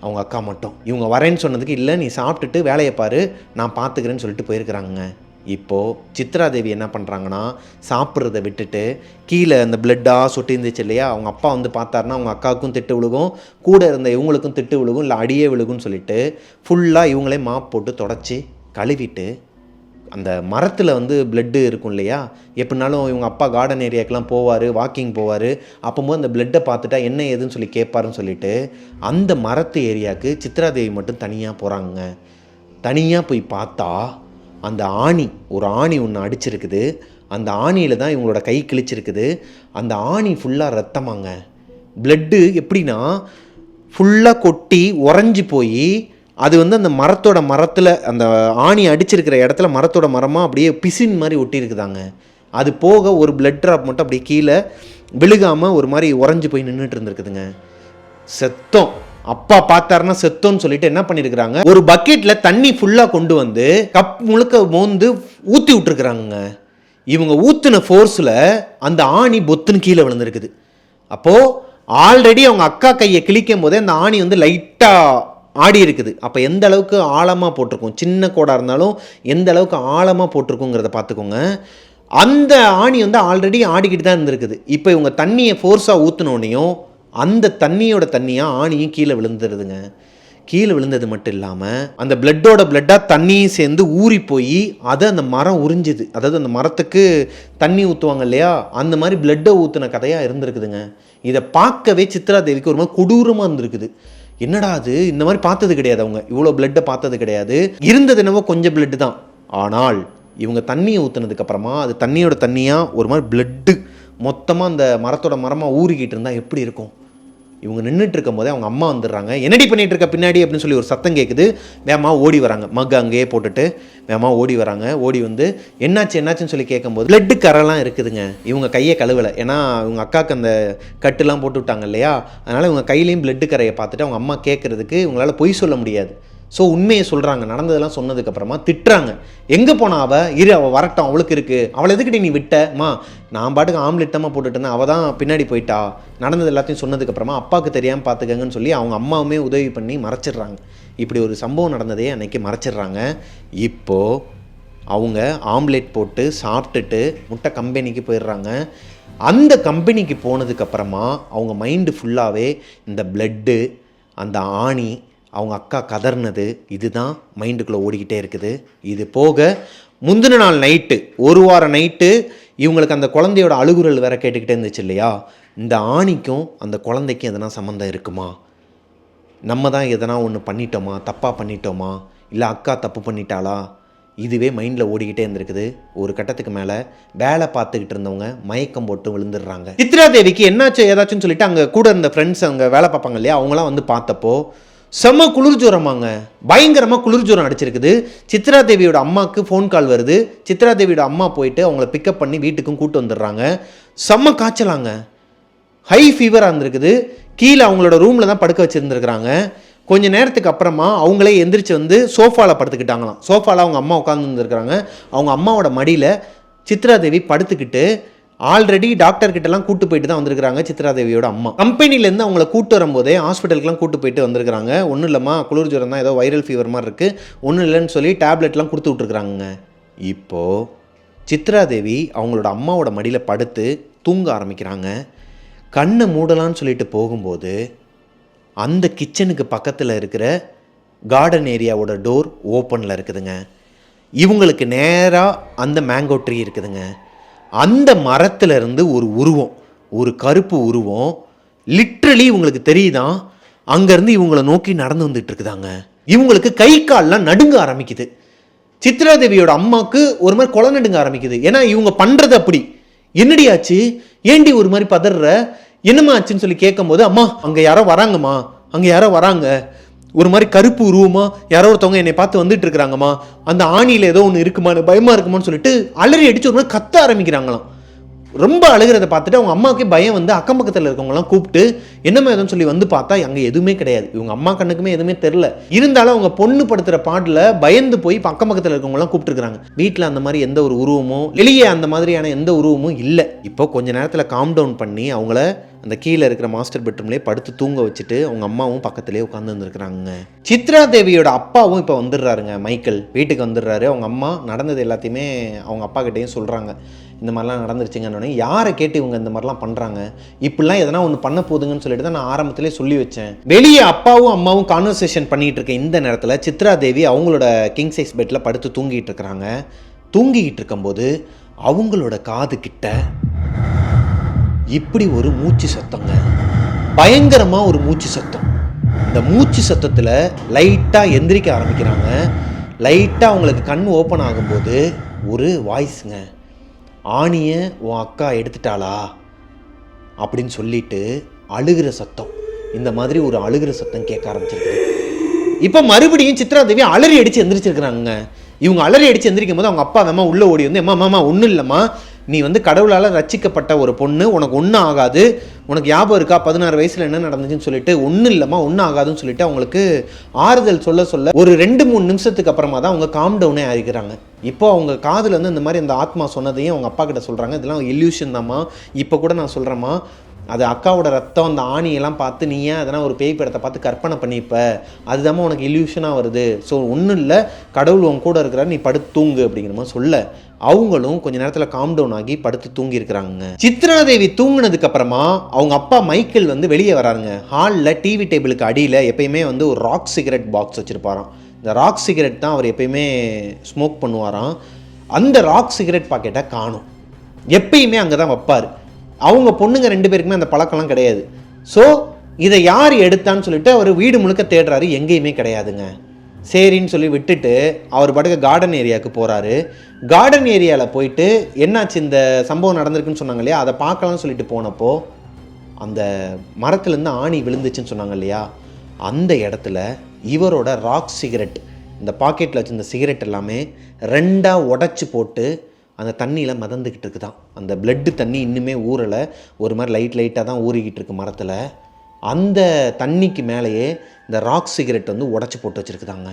அவங்க அக்கா மட்டும். இவங்க வரேன்னு சொன்னதுக்கு இல்லை நீ சாப்பிட்டுட்டு வேலையை பாரு நான் பார்த்துக்கிறேன்னு சொல்லிட்டு போயிருக்கிறாங்க. இப்போது சித்ராதேவி என்ன பண்ணுறாங்கன்னா, சாப்பிட்றத விட்டுட்டு கீழே அந்த பிளட்டாக சொட்டி இருந்துச்சு இல்லையா, அவங்க அப்பா வந்து பார்த்தாருன்னா அவங்க அக்காவுக்கும் திட்டு விழுகும், கூட இருந்த இவங்களுக்கும் திட்டு விழுகும், இல்லை அடியே விழுகும்னு சொல்லிட்டு ஃபுல்லாக இவங்களே மாப் போட்டு தொடச்சி கழுவிட்டு அந்த மரத்தில் வந்து பிளட்டு இருக்கும் இல்லையா, எப்படினாலும் இவங்க அப்பா கார்டன் ஏரியாக்கெலாம் போவார், வாக்கிங் போவார், அப்போது அந்த பிளட்டை பார்த்துட்டா என்ன ஏதுன்னு சொல்லி கேட்பாருன்னு சொல்லிட்டு அந்த மரத்து ஏரியாவுக்கு சித்ராதேவி மட்டும் தனியாக போகிறாங்க. தனியாக போய் பார்த்தா அந்த ஆணி, ஒரு ஆணி ஒன்று அடிச்சிருக்குது. அந்த ஆணியில் தான் இவங்களோட கை கிழிச்சிருக்குது. அந்த ஆணி ஃபுல்லாக ரத்தமாங்க. பிளட்டு எப்படின்னா ஃபுல்லாக கொட்டி உறைஞ்சி போய் அது வந்து அந்த மரத்தில் அந்த ஆணி அடிச்சிருக்கிற இடத்துல மரத்தோட மரமாக அப்படியே பிசின் மாதிரி ஒட்டியிருக்குதாங்க. அது போக ஒரு பிளட் ட்ராப் மட்டும் அப்படியே கீழே விழுகாமல் ஒரு மாதிரி உறைஞ்சி போய் நின்றுட்டு இருந்திருக்குதுங்க. செத்தோம், அப்பா பார்த்தாருன்னா செத்தோன்னு சொல்லிட்டு என்ன பண்ணியிருக்கிறாங்க, ஒரு பக்கெட்டில் தண்ணி ஃபுல்லாக கொண்டு வந்து கப் முழுக்க மோந்து ஊற்றி விட்டுருக்குறாங்க. இவங்க ஊற்றின ஃபோர்ஸில் அந்த ஆணி பொத்துன்னு கீழே விழுந்திருக்குது. அப்போது ஆல்ரெடி அவங்க அக்கா கையை கிழிக்கும் போதே அந்த ஆணி வந்து லைட்டாக ஆடி இருக்குது. அப்போ எந்த அளவுக்கு ஆழமாக போட்டிருக்கோம், சின்ன கோடாக இருந்தாலும் எந்த அளவுக்கு ஆழமாக போட்டிருக்குங்கிறத பார்த்துக்கோங்க. அந்த ஆணி வந்து ஆல்ரெடி ஆடிக்கிட்டு தான் இருந்திருக்குது. இப்போ இவங்க தண்ணியை ஃபோர்ஸாக ஊற்றினோடனையும் அந்த தண்ணியோட தண்ணியாக ஆணியும் கீழே விழுந்துருதுங்க. கீழே விழுந்தது மட்டும் இல்லாமல் அந்த பிளட்டாக தண்ணியும் சேர்ந்து ஊறி போய் அதை அந்த மரம் உறிஞ்சுது. அதாவது அந்த மரத்துக்கு தண்ணி ஊற்றுவாங்க இல்லையா, அந்த மாதிரி பிளட்டை ஊற்றின கதையாக இருந்திருக்குதுங்க. இதை பார்க்கவே சித்ராதேவிக்கு ஒரு மாதிரி கொடூரமாக இருந்திருக்குது. என்னடா அது, இந்த மாதிரி பார்த்தது கிடையாது, அவங்க இவ்வளோ பிளட்டை பார்த்தது கிடையாது. இருந்தது என்னவோ கொஞ்சம் பிளட்டு தான். ஆனால் இவங்க தண்ணியை ஊற்றுனதுக்கப்புறமா அது தண்ணியோட தண்ணியாக ஒரு மாதிரி பிளட்டு மொத்தமாக அந்த மரத்தோட மரமாக ஊறிக்கிட்டு இருந்தால் எப்படி இருக்கும்? இவங்க நின்றுட்டு இருக்கும் போதே அவங்க அம்மா வந்துடுறாங்க. என்னடி பண்ணிகிட்டு இருக்க பின்னாடி அப்படின்னு சொல்லி ஒரு சத்தம் கேட்குது. வேமா ஓடி வராங்க, மக் அங்கேயே போட்டுட்டு வேமா ஓடி வராங்க. ஓடி வந்து என்னாச்சுன்னு சொல்லி கேட்கும்போது பிளட்டு கரெல்லாம் இருக்குதுங்க. இவங்க கையை கழுவலை, ஏன்னா இவங்க அக்காவுக்கு அந்த கட்டுலாம் போட்டு விட்டாங்க இல்லையா, அதனால் இவங்க கையிலையும் பிளட்டு கரையை பார்த்துட்டு அவங்க அம்மா கேட்குறதுக்கு இவங்களால பொய் சொல்ல முடியாது. ஸோ உண்மையை சொல்கிறாங்க. நடந்ததெல்லாம் சொன்னதுக்கப்புறமா திட்டுறாங்க. எங்கே போனா அவள் வரட்டும், அவளுக்கு இருக்குது, அவளை எதுக்கிட்ட நீ விட்டமா, நான் பாட்டுக்கு ஆம்லெட் தான் போட்டுட்டு இருந்தேன், அவள் தான் பின்னாடி போயிட்டா, நடந்தது எல்லாத்தையும் சொன்னதுக்கப்புறமா அப்பாவுக்கு தெரியாமல் பார்த்துக்கங்கன்னு சொல்லி அவங்க அம்மாவுமே உதவி பண்ணி மறைச்சிடுறாங்க. இப்படி ஒரு சம்பவம் நடந்ததே அன்றைக்கி மறைச்சிடுறாங்க. இப்போது அவங்க ஆம்லெட் போட்டு சாப்பிட்டுட்டு முட்டை கம்பெனிக்கு போயிடுறாங்க. அந்த கம்பெனிக்கு போனதுக்கப்புறமா அவங்க மைண்டு ஃபுல்லாகவே இந்த பிளட்டு, அந்த ஆணி, அவங்க அக்கா கதர்னது, இதுதான் மைண்டுக்குள்ளே ஓடிக்கிட்டே இருக்குது. இது போக முந்தின நாள் நைட்டு, ஒரு வாரம் நைட்டு இவங்களுக்கு அந்த குழந்தையோட அழுகுரல் வேற கேட்டுக்கிட்டே இருந்துச்சு இல்லையா, இந்த ஆணிக்கும் அந்த குழந்தைக்கும் எதனா சம்மந்தம் இருக்குமா, நம்ம தான் எதனா ஒன்று பண்ணிட்டோமா, தப்பாக பண்ணிட்டோமா, இல்லை அக்கா தப்பு பண்ணிட்டாளா, இதுவே மைண்டில் ஓடிக்கிட்டே இருந்திருக்குது. ஒரு கட்டத்துக்கு மேலே வேலை பார்த்துக்கிட்டு இருந்தவங்க மயக்கம் போட்டு விழுந்துடுறாங்க. சித்ராதேவிக்கு என்னாச்சு ஏதாச்சுன்னு சொல்லிட்டு அங்கே கூட இருந்த ஃப்ரெண்ட்ஸ் அங்கே வேலை பார்ப்பாங்க இல்லையா, அவங்களாம் வந்து பார்த்தப்போ செம்ம குளிர் ஜுரமாங்க, பயங்கரமாக குளிர் ஜுரம் அடிச்சிருக்குது. சித்ராதேவியோட அம்மாவுக்கு ஃபோன் கால் வருது. சித்ராதேவியோட அம்மா போயிட்டு அவங்கள பிக்கப் பண்ணி வீட்டுக்கும் கூட்டு வந்துடுறாங்க. செம்ம காய்ச்சலாங்க, ஹை ஃபீவராக இருந்திருக்குது. கீழே அவங்களோட ரூமில் தான் படுக்க வச்சுருந்துருக்குறாங்க. கொஞ்ச நேரத்துக்கு அப்புறமா அவங்களே எந்திரிச்சு வந்து சோஃபாவில் படுத்துக்கிட்டாங்களாம். சோஃபாவில் அவங்க அம்மா உட்காந்து இருந்திருக்கிறாங்க. அவங்க அம்மாவோட மடியில் சித்ராதேவி படுத்துக்கிட்டு ஆல்ரெடி டாக்டர்கிட்டலாம் கூட்டு போயிட்டு தான் வந்திருக்கிறாங்க சித்ராதேவியோட அம்மா. கம்பெனிலேருந்து அவங்கள கூட்டு வரும்போதே ஹாஸ்பிட்டலுக்குலாம் கூட்டு போயிட்டு வந்திருக்கிறாங்க. ஒன்றும் இல்லைம்மா, குளிர் ஜுரம் தான், ஏதோ வைரல் ஃபீவர் மாதிரி இருக்குது, ஒன்றும் இல்லைன்னு சொல்லி டேப்லெட்லாம் கொடுத்து விட்ருக்குறாங்க. இப்போது சித்ராதேவி அவங்களோட அம்மாவோட மடியில் படுத்து தூங்க ஆரம்பிக்கிறாங்க. கண்ணை மூடலான்னு சொல்லிட்டு போகும்போது அந்த கிச்சனுக்கு பக்கத்தில் இருக்கிற கார்டன் ஏரியாவோட டோர் ஓப்பனில் இருக்குதுங்க. இவங்களுக்கு நேராக அந்த மேங்கோ ட்ரீ இருக்குதுங்க. அந்த மரத்துலேருந்து ஒரு உருவம், ஒரு கருப்பு உருவம் லிட்ரலி இவங்களுக்கு தெரியுதான், அங்கேருந்து இவங்களை நோக்கி நடந்து வந்துட்டு இருக்குதாங்க. இவங்களுக்கு கை கால்லாம் நடுங்க ஆரம்பிக்குது. சித்ராதேவியோட அம்மாவுக்கு ஒரு மாதிரி கொலை நடுங்க ஆரம்பிக்குது. ஏன்னா இவங்க பண்ணுறது அப்படி. என்னடி ஆச்சு, ஏண்டி ஒரு மாதிரி பதற, என்னம்மா ஆச்சுன்னு சொல்லி கேட்கும்போது, அம்மா அங்கே யாரோ வராங்கம்மா, அங்கே யாரோ வராங்க, ஒரு மாதிரி கருப்பு உருவமா யாரோ ஒருத்தவங்க என்னை பார்த்து வந்துட்டு இருக்கிறாங்கம்மா, அந்த ஆணியில் ஏதோ ஒன்று இருக்குமா, பயமாக இருக்குமான்னு சொல்லிட்டு அலறி அடிச்சு ஒரு மாதிரி கத்த ஆரம்பிக்கிறாங்களாம். ரொம்ப அழுகிறத பார்த்துட்டு அவங்க அம்மாவுக்கே பயம் வந்து அக்கம் பக்கத்தில் இருக்கவங்களாம் கூப்பிட்டு என்னம்மா எதுவும் சொல்லி வந்து பார்த்தா அங்கே எதுவுமே கிடையாது. இவங்க அம்மா கண்ணுக்குமே எதுவுமே தெரில. இருந்தாலும் அவங்க பொண்ணு படுத்துகிற பாட்டில் பயந்து போய் அக்கம் பக்கத்தில் இருக்கவங்களாம் கூப்பிட்டுருக்காங்க. வீட்டில் அந்த மாதிரி எந்த ஒரு உருவமும், வெளியே அந்த மாதிரியான எந்த உருவமும் இல்லை. இப்போ கொஞ்ச நேரத்தில் காம் டவுன் பண்ணி அவங்கள அந்த கீழே இருக்கிற மாஸ்டர் பெட்ரூம்லேயே படுத்து தூங்க வச்சுட்டு அவங்க அம்மாவும் பக்கத்துலேயே உட்காந்து வந்துருக்குறாங்க. சித்ராதேவியோட அப்பாவும் இப்போ வந்துடுறாருங்க. மைக்கேல் வீட்டுக்கு வந்துடுறாரு. அவங்க அம்மா நடந்தது எல்லாத்தையுமே அவங்க அப்பா கிட்டேயும் சொல்கிறாங்க. இந்த மாதிரிலாம் நடந்துருச்சுங்கன்னு. யாரை கேட்டு இவங்க இந்த மாதிரிலாம் பண்ணுறாங்க, இப்படிலாம் எதனா ஒன்று பண்ண போதுங்கன்னு சொல்லிட்டு தான் நான் ஆரம்பத்திலே சொல்லி வச்சேன். வெளியே அப்பாவும் அம்மாவும் கான்வர்சேஷன் பண்ணிகிட்டு இருக்க இந்த நேரத்தில் சித்ராதேவி அவங்களோட கிங் சைஸ் பெட்டில் படுத்து தூங்கிட்டு இருக்கிறாங்க. தூங்கிக்கிட்டு இருக்கும்போது அவங்களோட காது கிட்ட இப்படி ஒரு மூச்சு சத்தங்க, பயங்கரமாக ஒரு மூச்சு சத்தம். இந்த மூச்சு சத்தத்தில் லைட்டாக எந்திரிக்க ஆரம்பிக்கிறாங்க. லைட்டாக அவங்களுக்கு கண் ஓப்பன் ஆகும்போது ஒரு வாய்ஸுங்க, ஆணியை உன் அக்கா எடுத்துட்டாளா அப்படின்னு சொல்லிட்டு அழுகிற சத்தம். இந்த மாதிரி ஒரு அழுகிற சத்தம் கேட்க ஆரம்பிச்சிருக்கு. இப்போ மறுபடியும் சித்ராதேவி அலறி அடித்து எந்திரிச்சிருக்கிறாங்க. இவங்க அலறி அடித்து எந்திரிக்கும் போது அவங்க அப்பா அம்மா உள்ளே ஓடி வந்து, அம்மா ஒன்றும் இல்லைம்மா, நீ வந்து கடவுளால் ரட்சிக்கப்பட்ட ஒரு பொண்ணு, உனக்கு ஒன்றும் ஆகாது, உனக்கு ஞாபகம் இருக்கா 16 வயசில் என்ன நடந்துச்சுன்னு சொல்லிட்டு, ஒன்றும் இல்லைம்மா ஒன்றும் ஆகாதுன்னு சொல்லிட்டு அவங்களுக்கு ஆறுதல் சொல்ல ஒரு 2-3 நிமிஷத்துக்கு அப்புறமா தான் அவங்க காம் டவுனே ஆகிக்கிறாங்க. இப்போ அவங்க காதில் வந்து இந்த மாதிரி அந்த ஆத்மா சொன்னதையும் அவங்க அப்பா கிட்ட சொல்கிறாங்க, இதெல்லாம் இல்யூஷன் தாம்மா, இப்போ கூட நான் சொல்கிறேம்மா, அது அக்காவோட ரத்தம், அந்த ஆணியெல்லாம் பார்த்து நீ ஏன் அதெல்லாம் ஒரு பேய் படத்தை பார்த்து கற்பனை பண்ணிப்ப, அதுதாம்மா உனக்கு இல்யூஷனாக வருது, ஸோ ஒன்றும் இல்லை, கடவுள் உன் கூட இருக்கிறார், நீ படுத்து தூங்கு அப்படிங்கிற மாதிரி சொல்ல அவங்களும் கொஞ்ச நேரத்தில் காம் டவுன் ஆகி படுத்து தூங்கி இருக்கிறாங்க. சித்ராதேவி தூங்கினதுக்கு அப்புறமா அவங்க அப்பா மைக்கேல் வந்து வெளியே வராருங்க. ஹாலில் டிவி டேபிளுக்கு அடியில் எப்பயுமே வந்து ஒரு ராக் சிகரெட் பாக்ஸ் வச்சுருப்பாராம். இந்த ராக் சிகரெட் தான் அவர் எப்பயுமே ஸ்மோக் பண்ணுவாராம். அந்த ராக் சிகரெட் பாக்கெட்டை காணும், எப்பயுமே அங்கே தான் வைப்பார். அவங்க பொண்ணுங்க 2 பேருக்குமே அந்த பழக்கம்லாம் கிடையாது. ஸோ இதை யார் எடுத்தான்னு சொல்லிட்டு அவர் வீடு முழுக்க தேடுறாரு, எங்கேயுமே கிடையாதுங்க. சரின்னு சொல்லி விட்டுட்டு அவர் பாட்டுக்கு கார்டன் ஏரியாவுக்கு போகிறாரு. கார்டன் ஏரியாவில் போயிட்டு என்னாச்சு இந்த சம்பவம் நடந்திருக்குன்னு சொன்னாங்க இல்லையா, அதை பார்க்கலாம்னு சொல்லிட்டு போனப்போ அந்த மரத்துலேருந்து ஆணி விழுந்துச்சுன்னு சொன்னாங்க இல்லையா, அந்த இடத்துல இவரோட ராக் சிகரெட், இந்த பாக்கெட்டில் வச்சுருந்த சிகரெட் எல்லாமே 2ஆக உடச்சி போட்டு அந்த தண்ணியில் மிதந்துக்கிட்டு இருக்குதான். அந்த பிளட்டு தண்ணி இன்னுமே ஊறலை, ஒரு மாதிரி லைட்டாக தான் ஊறிக்கிட்டு இருக்கு மரத்தில். அந்த தண்ணிக்கு மேலேயே இந்த ராக் சிகரெட் வந்து உடச்சி போட்டு வச்சுருக்குதாங்க.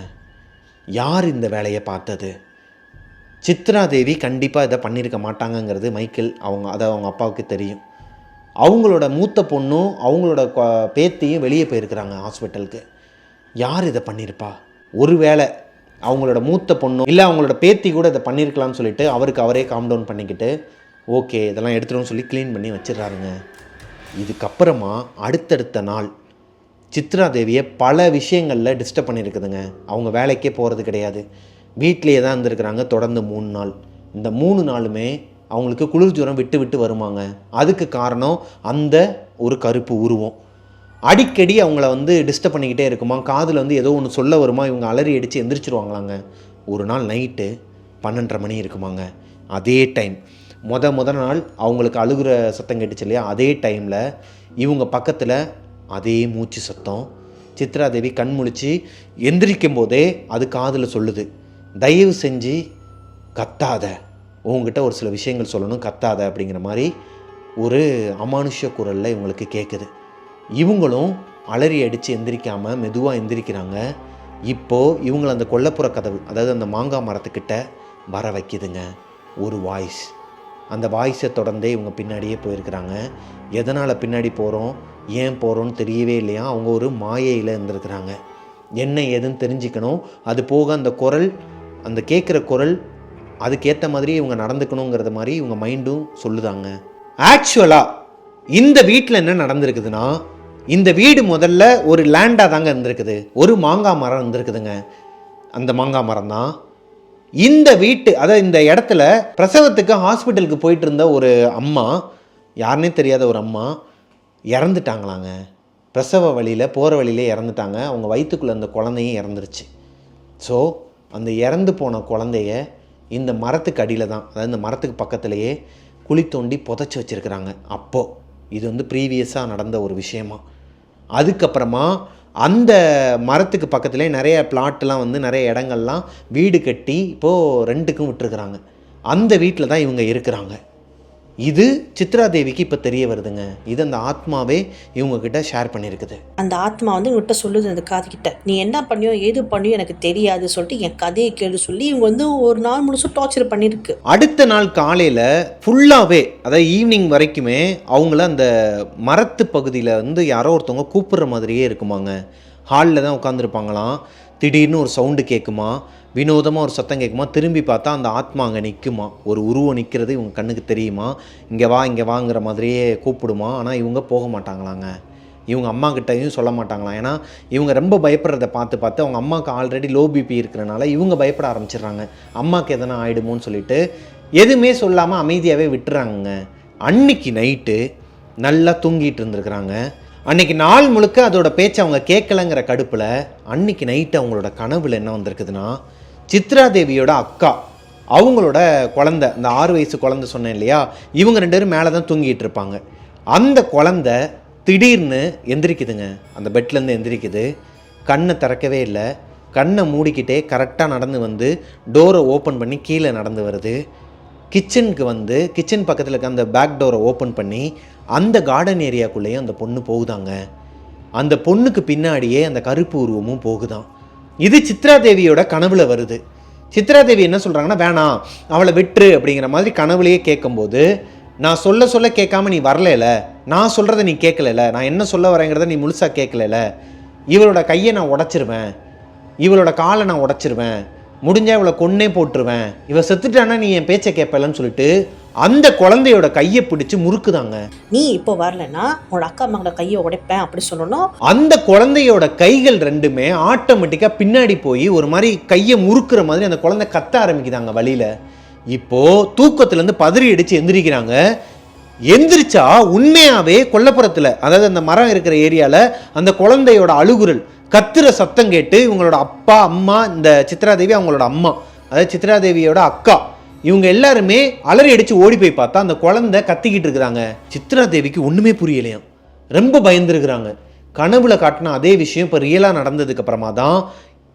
யார் இந்த வேலையை பார்த்தது? சித்ராதேவி கண்டிப்பாக இதை பண்ணியிருக்க மாட்டாங்கங்கிறது மைக்கேல் அவங்க அப்பாவுக்கு தெரியும். அவங்களோட மூத்த பொண்ணும் அவங்களோட பேத்தியும் வெளியே போயிருக்கிறாங்க ஹாஸ்பிட்டலுக்கு. யார் இதை பண்ணியிருப்பா? ஒரு வேளை அவங்களோட மூத்த பொண்ணும் இல்லை அவங்களோட பேத்தி கூட இதை பண்ணியிருக்கலாம்னு சொல்லிட்டு அவருக்கு அவரே காம் டவுன் பண்ணிக்கிட்டு ஓகே இதெல்லாம் எடுத்துகிட்டு சொல்லி க்ளீன் பண்ணி வச்சிடறாருங்க. இதுக்கப்புறமா அடுத்தடுத்த நாள் சித்ராதேவியை பல விஷயங்களில் டிஸ்டர்ப் பண்ணியிருக்குதுங்க. அவங்க வேலைக்கே போகிறது கிடையாது, வீட்டிலேயே தான் இருந்திருக்கிறாங்க தொடர்ந்து 3 நாள். இந்த 3 நாளுமே அவங்களுக்கு குளிர் ஜுரம் விட்டு வருமாங்க. அதுக்கு காரணம் அந்த ஒரு கருப்பு உருவம் அடிக்கடி அவங்கள வந்து டிஸ்டர்ப் பண்ணிக்கிட்டே இருக்குமா. காதில் வந்து ஏதோ ஒன்று சொல்ல வருமா, இவங்க அலறி அடித்து எந்திரிச்சிருவாங்களாங்க. ஒரு நாள் நைட்டு 12:30 மணி இருக்குமாங்க. அதே டைம் முத நாள் அவங்களுக்கு அழுகிற சத்தம் கேட்டுச்சு இல்லையா, அதே டைமில் இவங்க பக்கத்தில் அதே மூச்சு சத்தம். சித்ராதேவி கண் முழிச்சு எந்திரிக்கும் போதே அது காதில் சொல்லுது, தயவு செஞ்சு கத்தாத, உங்ககிட்ட ஒரு சில விஷயங்கள் சொல்லணும், கத்தாத அப்படிங்கிற மாதிரி ஒரு அமானுஷ்ய குரலில் இவங்களுக்கு கேட்குது. இவங்களும் அலறி அடித்து எந்திரிக்காமல் மெதுவாக எந்திரிக்கிறாங்க. இப்போது இவங்களை அந்த கொல்லைப்புற கதவு, அதாவது அந்த மாங்காய் மரத்துக்கிட்ட வர வைக்குதுங்க ஒரு வாய்ஸ். அந்த வாய்ஸை தொடர்ந்தே இவங்க பின்னாடியே போயிருக்கிறாங்க. எதனால் பின்னாடி போகிறோம், ஏன் போகிறோன்னு தெரியவே இல்லையா. அவங்க ஒரு மாயையில் இருந்திருக்கிறாங்க. என்ன ஏதுன்னு தெரிஞ்சுக்கணும். அது போக அந்த குரல், அந்த கேட்குற குரல் அதுக்கேற்ற மாதிரி இவங்க நடந்துக்கணுங்கிறத மாதிரி இவங்க மைண்டும் சொல்லுதாங்க. ஆக்சுவலாக இந்த வீட்டில் என்ன நடந்திருக்குதுன்னா, இந்த வீடு முதல்ல ஒரு லேண்டாக தாங்க இருந்திருக்குது. ஒரு மாங்காய் மரம் இருந்திருக்குதுங்க. அந்த மாங்காய் மரம் தான் இந்த வீட்டு, அதாவது இந்த இடத்துல பிரசவத்துக்கு ஹாஸ்பிட்டலுக்கு போயிட்டு இருந்த ஒரு அம்மா, யாருன்னே தெரியாத ஒரு அம்மா இறந்துட்டாங்களாங்க. பிரசவ வழியில் போகிற வழியிலே இறந்துட்டாங்க. அவங்க வயிற்றுக்குள்ளே அந்த குழந்தையும் இறந்துருச்சு. ஸோ அந்த இறந்து போன குழந்தைய இந்த மரத்துக்கு அடியில் தான், அதாவது இந்த மரத்துக்கு பக்கத்துலேயே குழி தோண்டி புதைச்சி வச்சுருக்கிறாங்க. அப்போது இது வந்து ப்ரீவியஸாக நடந்த ஒரு விஷயமா. அதுக்கப்புறமா அந்த மரத்துக்கு பக்கத்துலேயே நிறைய பிளாட்லாம் வந்து நிறைய இடங்கள்லாம் வீடு கட்டி இப்போது ரெண்டுக்கும் விட்டுருக்குறாங்க. அந்த வீட்டில் தான் இவங்க இருக்கிறாங்க. இது சித்ரா தேவிக்கு இப்போ தெரிய வருதுங்க. இது அந்த ஆத்மாவே இவங்கக்கிட்ட ஷேர் பண்ணியிருக்குது. அந்த ஆத்மா வந்து இவங்ககிட்ட சொல்லுது, அந்த காதுகிட்ட, நீ என்ன பண்ணியோ ஏது பண்ணியோ எனக்கு தெரியாது சொல்லிட்டு என் கதையை கேளு சொல்லி இவங்க வந்து ஒரு நாள் முழுசும் டார்ச்சர் பண்ணியிருக்கு. அடுத்த நாள் காலையில் ஃபுல்லாகவே, அதாவது ஈவினிங் வரைக்குமே அவங்கள அந்த மரத்து பகுதியில் வந்து யாரோ ஒருத்தவங்க கூப்பிட்ற மாதிரியே இருக்குமாங்க. ஹாலில் தான் உட்காந்துருப்பாங்களாம். திடீர்னு ஒரு சவுண்டு கேட்குமா, வினோதமாக ஒரு சத்தம் கேட்குமா. திரும்பி பார்த்தா அந்த ஆத்மா அங்கே நிற்குமா. ஒரு உருவம் நிற்கிறது இவங்க கண்ணுக்கு தெரியுமா. இங்கே வா இங்கே வாங்கிற மாதிரியே கூப்பிடுமா. ஆனால் இவங்க போக மாட்டாங்களாங்க. இவங்க அம்மா கிட்டையும் சொல்ல மாட்டாங்களாம். ஏன்னா இவங்க ரொம்ப பயப்படுறத பார்த்து அவங்க அம்மாவுக்கு ஆல்ரெடி லோ பிபி இருக்கிறனால இவங்க பயப்பட ஆரம்பிச்சிடுறாங்க. அம்மாவுக்கு எதனா ஆகிடுமோன்னு சொல்லிட்டு எதுவுமே சொல்லாமல் அமைதியாகவே விட்டுறாங்க. அன்னைக்கு நைட்டு நல்லா தூங்கிட்டு இருந்துருக்குறாங்க. அன்றைக்கி நாள் முழுக்க அதோட பேச்சை அவங்க கேட்கலங்கிற கடுப்பில் அன்றைக்கி நைட்டு அவங்களோட கனவில் என்ன வந்திருக்குதுன்னா, சித்ரா தேவியோட அக்கா, அவங்களோட குழந்தை, அந்த 6 வயசு குழந்தை சொன்னேன் இல்லையா, இவங்க 2 பேரும் மேலே தான் தூங்கிட்டு இருப்பாங்க. அந்த குழந்தை திடீர்னு எந்திரிக்குதுங்க. அந்த பெட்லேருந்து எந்திரிக்குது. கண்ணை திறக்கவே இல்லை. கண்ணை மூடிக்கிட்டே கரெக்டாக நடந்து வந்து டோரை ஓப்பன் பண்ணி கீழே நடந்து வருது. கிச்சனுக்கு வந்து கிச்சன் பக்கத்தில் இருக்க அந்த பேக் டோரை ஓப்பன் பண்ணி அந்த கார்டன் ஏரியாக்குள்ளேயே அந்த பொண்ணு போகுதாங்க. அந்த பொண்ணுக்கு பின்னாடியே அந்த கருப்பு உருவமும் போகுதான். இது சித்ரா தேவியோட கனவுல வருது. சித்ரா தேவி என்ன சொல்கிறாங்கன்னா, வேணாம் அவளை விட்டுரு அப்படிங்கிற மாதிரி கனவுலையே கேட்கும்போது, நான் சொல்ல கேட்காம நீ வரல, நான் சொல்கிறத நீ கேட்கல, நான் என்ன சொல்ல வரேங்கிறத நீ முழுசாக கேட்கல, இவளோட கையை நான் உடச்சிருவேன், இவளோட காலை நான் உடச்சிருவேன், முடிஞ்சால் இவளை கொன்னே போட்டுருவேன், இவள் செத்துட்டானா நீ என் பேச்சை கேட்பலன்னு சொல்லிட்டு அந்த குழந்தையோட கையை பிடிச்சி முறுக்குதாங்க. நீ இப்போ வரலன்னா உன்னோட அக்கா அம்மாவோட கையை உடைப்பேன் அப்படி சொல்லணும். அந்த குழந்தையோட கைகள் ரெண்டுமே ஆட்டோமேட்டிக்காக பின்னாடி போய் ஒரு மாதிரி கையை முறுக்குற மாதிரி அந்த குழந்தை கத்த ஆரம்பிக்குதாங்க வழியில். இப்போது தூக்கத்துலேருந்து பதறி அடித்து எந்திரிக்கிறாங்க. எந்திரிச்சா உண்மையாகவே கொல்லப்புறத்தில், அதாவது அந்த மரம் இருக்கிற ஏரியாவில் அந்த குழந்தையோட அழுகுரல் கத்துற சத்தம் கேட்டு இவங்களோட அப்பா அம்மா, இந்த சித்ரா தேவி அவங்களோட அம்மா, அதாவது சித்ரா தேவியோட அக்கா, இவங்க எல்லாருமே அலறி அடித்து ஓடி போய் பார்த்தா அந்த குழந்தை கத்திக்கிட்டு இருக்கிறாங்க. சித்ரா தேவிக்கு ஒன்றுமே புரியலையாம். ரொம்ப பயந்துருக்குறாங்க. கனவுல காட்டின அதே விஷயம் இப்போ ரியலாக நடந்ததுக்கு அப்புறமா தான்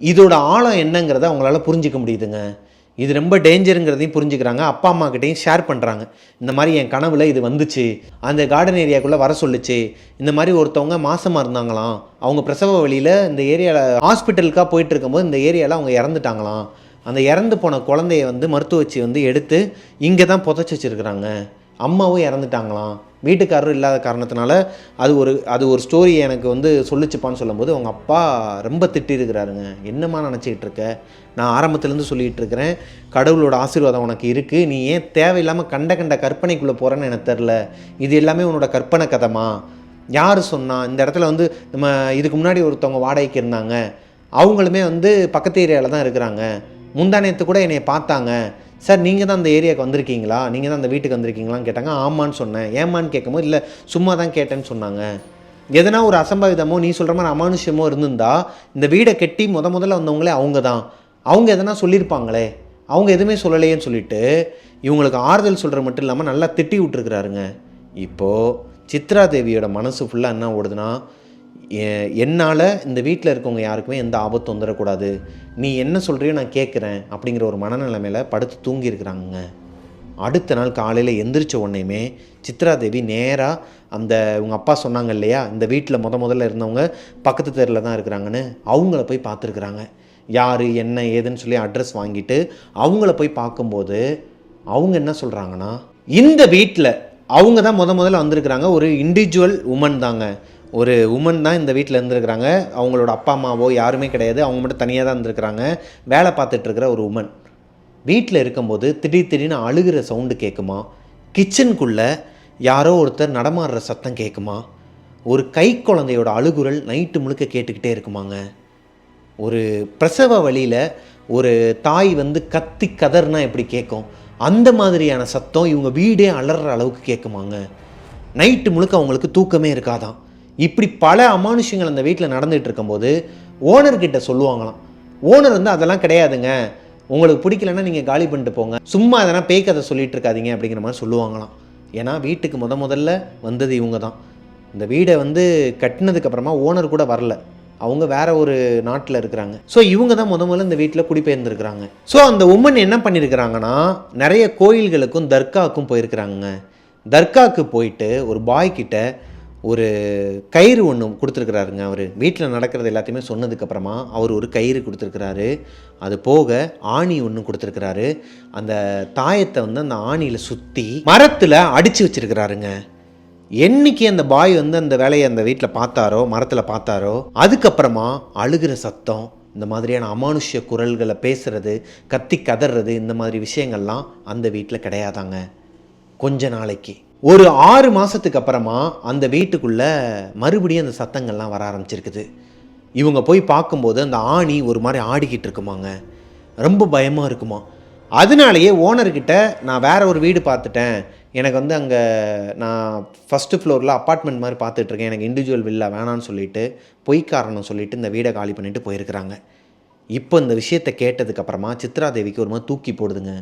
இதோட ஆழம் என்னங்கிறத அவங்களால புரிஞ்சிக்க முடியுதுங்க. இது ரொம்ப டேஞ்சருங்கிறதையும் புரிஞ்சுக்கிறாங்க. அப்பா அம்மா கிட்டையும் ஷேர் பண்ணுறாங்க. இந்த மாதிரி என் கனவில் இது வந்துச்சு, அந்த கார்டன் ஏரியாக்குள்ளே வர சொல்லிச்சு, இந்த மாதிரி ஒருத்தவங்க மாசமாக இருந்தாங்களாம், அவங்க பிரசவ வழியில் இந்த ஏரியாவில் ஹாஸ்பிட்டலுக்காக போயிட்டு இருக்கும்போது இந்த ஏரியாவில் அவங்க இறந்துட்டாங்களாம், அந்த இறந்து போன குழந்தைய வந்து மருத்துவச்சி வந்து எடுத்து இங்கே தான் புதைச்சி வச்சுருக்குறாங்க, அம்மாவும் இறந்துட்டாங்களாம், வீட்டுக்காரரும் இல்லாத காரணத்தினால அது ஒரு ஸ்டோரியை எனக்கு வந்து சொல்லிச்சுப்பான்னு சொல்லும்போது அவங்க அப்பா ரொம்ப திட்டிருக்கிறாருங்க. என்னம்மா நினச்சிக்கிட்டு இருக்க, நான் ஆரம்பத்துலேருந்து சொல்லிகிட்டு இருக்கிறேன், கடவுளோட ஆசீர்வாதம் உனக்கு இருக்குது, நீ ஏன் தேவையில்லாமல் கண்ட கற்பனைக்குள்ளே போகிறேன்னு எனக்கு தெரில, இது எல்லாமே உன்னோட கற்பனை கதைமா, யார் சொன்னா, இந்த இடத்துல வந்து நம்ம இதுக்கு முன்னாடி ஒருத்தவங்க வாடகைக்கு இருந்தாங்க, அவங்களுமே வந்து பக்கத்து ஏரியாவில் தான் இருக்கிறாங்க, முந்தானத்து கூட என்னை பார்த்தாங்க, சார் நீங்கள் தான் அந்த ஏரியாவுக்கு வந்திருக்கீங்களா, நீங்கள் தான் அந்த வீட்டுக்கு வந்திருக்கீங்களான்னு கேட்டாங்க. ஆமான்னு சொன்னேன். ஏமான்னு கேட்கும்போது இல்லை சும்மா தான் கேட்டேன்னு சொன்னாங்க. எதனா ஒரு அசம்பாவிதமோ நீ சொல்கிற மாதிரி அமானுஷ்யமோ இருந்திருந்தா இந்த வீடை கட்டி முதல்ல வந்தவங்களே அவங்க தான், அவங்க எதனா சொல்லியிருப்பாங்களே, அவங்க எதுவுமே சொல்லலையேன்னு சொல்லிட்டு இவங்களுக்கு ஆறுதல் சொல்கிற மட்டும் இல்லாமல் நல்லா திட்டி விட்டுருக்குறாருங்க. இப்போது சித்ரா தேவியோட மனசு ஃபுல்லாக என்ன ஓடுதுன்னா, என்னால் இந்த வீட்டில் இருக்கவங்க யாருக்குமே எந்த ஆபத்தும் வந்துடக்கூடாது, நீ என்ன சொல்கிறியோ நான் கேட்குறேன் அப்படிங்கிற ஒரு மனநிலைமையில் படுத்து தூங்கியிருக்கிறாங்க. அடுத்த நாள் காலையில் எந்திரிச்ச உடனேயுமே சித்ரா தேவி நேராக அந்த உங்கள் அப்பா சொன்னாங்க இல்லையா, இந்த வீட்டில் முதல்ல இருந்தவங்க பக்கத்து தெருவில் தான் இருக்கிறாங்கன்னு, அவங்கள போய் பார்த்துருக்குறாங்க. யார் என்ன ஏதுன்னு சொல்லி அட்ரஸ் வாங்கிட்டு அவங்கள போய் பார்க்கும்போது அவங்க என்ன சொல்கிறாங்கன்னா, இந்த வீட்டில் அவங்க தான் முதல்ல வந்திருக்கிறாங்க. ஒரு இண்டிவிஜுவல் உமன் தாங்க, ஒரு உமன் தான் இந்த வீட்டில் இருந்திருக்கிறாங்க. அவங்களோட அப்பா அம்மாவோ யாருமே கிடையாது, அவங்க மட்டும் தனியாக தான் இருந்திருக்கிறாங்க. வேலை பார்த்துட்ருக்கிற ஒரு உமன் வீட்டில் இருக்கும்போது திடீர்னு அழுகிற சவுண்டு கேட்குமா, கிச்சனுக்குள்ளே யாரோ ஒருத்தர் நடமாடுற சத்தம் கேட்குமா, ஒரு கை குழந்தையோட அழுகுரல் நைட்டு முழுக்க கேட்டுக்கிட்டே இருக்குமாங்க. ஒரு பிரசவ வழியில் ஒரு தாய் வந்து கத்தி கதர்னா எப்படி கேட்கும், அந்த மாதிரியான சத்தம் இவங்க வீடே அலற அளவுக்கு கேட்குமாங்க. நைட்டு முழுக்க அவங்களுக்கு தூக்கமே இருக்காதான். இப்படி பல அமானுஷங்கள் அந்த வீட்டில் நடந்துகிட்டு இருக்கும்போது ஓனர்கிட்ட சொல்லுவாங்களாம். ஓனர் வந்து அதெல்லாம் கிடையாதுங்க, உங்களுக்கு பிடிக்கலன்னா நீங்கள் காலி பண்ணிட்டு போங்க, சும்மா எதனா பேய் கதை சொல்லிட்டு இருக்காதீங்க அப்படிங்கிற மாதிரி சொல்லுவாங்களாம். ஏன்னா வீட்டுக்கு முதல்ல வந்தது இவங்க தான். இந்த வீடை வந்து கட்டினதுக்கப்புறமா ஓனர் கூட வரல, அவங்க வேற ஒரு நாட்டில் இருக்கிறாங்க. ஸோ இவங்க தான் முதல்ல இந்த வீட்டில் குடிபெயர்ந்துருக்கிறாங்க. ஸோ அந்த உமன் என்ன பண்ணியிருக்கிறாங்கன்னா, நிறைய கோயில்களுக்கும் தர்காவுக்கும் போயிருக்கிறாங்க. தர்காவுக்கு போயிட்டு ஒரு பாய்கிட்ட ஒரு கயிறு ஒன்று கொடுத்துருக்குறாருங்க. அவர் வீட்டில் நடக்கிறது எல்லாத்தையுமே சொன்னதுக்கப்புறமா அவர் ஒரு கயிறு கொடுத்துருக்குறாரு. அது போக ஆணி ஒன்று கொடுத்துருக்குறாரு. அந்த தாயத்தை வந்து அந்த ஆணியில் சுற்றி மரத்தில் அடித்து வச்சுருக்கிறாருங்க. என்னைக்கு அந்த பாய் வந்து அந்த வேலையை அந்த வீட்டில் பார்த்தாரோ, மரத்தில் பார்த்தாரோ, அதுக்கப்புறமா அழுகிற சத்தம், இந்த மாதிரியான அமானுஷ்ய குரல்களை பேசுகிறது, கத்தி கதறது, இந்த மாதிரி விஷயங்கள்லாம் அந்த வீட்டில் கிடையாதாங்க. கொஞ்ச நாளைக்கு ஒரு 6 மாதத்துக்கு அப்புறமா அந்த வீட்டுக்குள்ளே மறுபடியும் அந்த சத்தங்கள்லாம் வர ஆரம்பிச்சிருக்குது. இவங்க போய் பார்க்கும்போது அந்த ஆணி ஒரு மாதிரி ஆடிக்கிட்டு இருக்குமாங்க. ரொம்ப பயமாக இருக்குமா. அதனாலேயே ஓனர்கிட்ட நான் வேற ஒரு வீடு பார்த்துட்டேன், எனக்கு வந்து அங்கே நான் ஃபஸ்ட்டு ஃப்ளோரில் அப்பார்ட்மெண்ட் மாதிரி பார்த்துட்ருக்கேன், எனக்கு இண்டிவிஜுவல் வில்லா வேணான்னு சொல்லிட்டு பொய் காரணம் சொல்லிவிட்டு இந்த வீடை காலி பண்ணிவிட்டு போயிருக்கிறாங்க. இப்போ இந்த விஷயத்தை கேட்டதுக்கப்புறமா சித்ரா தேவிக்கு ஒரு மாதிரி தூக்கி போடுதுங்க.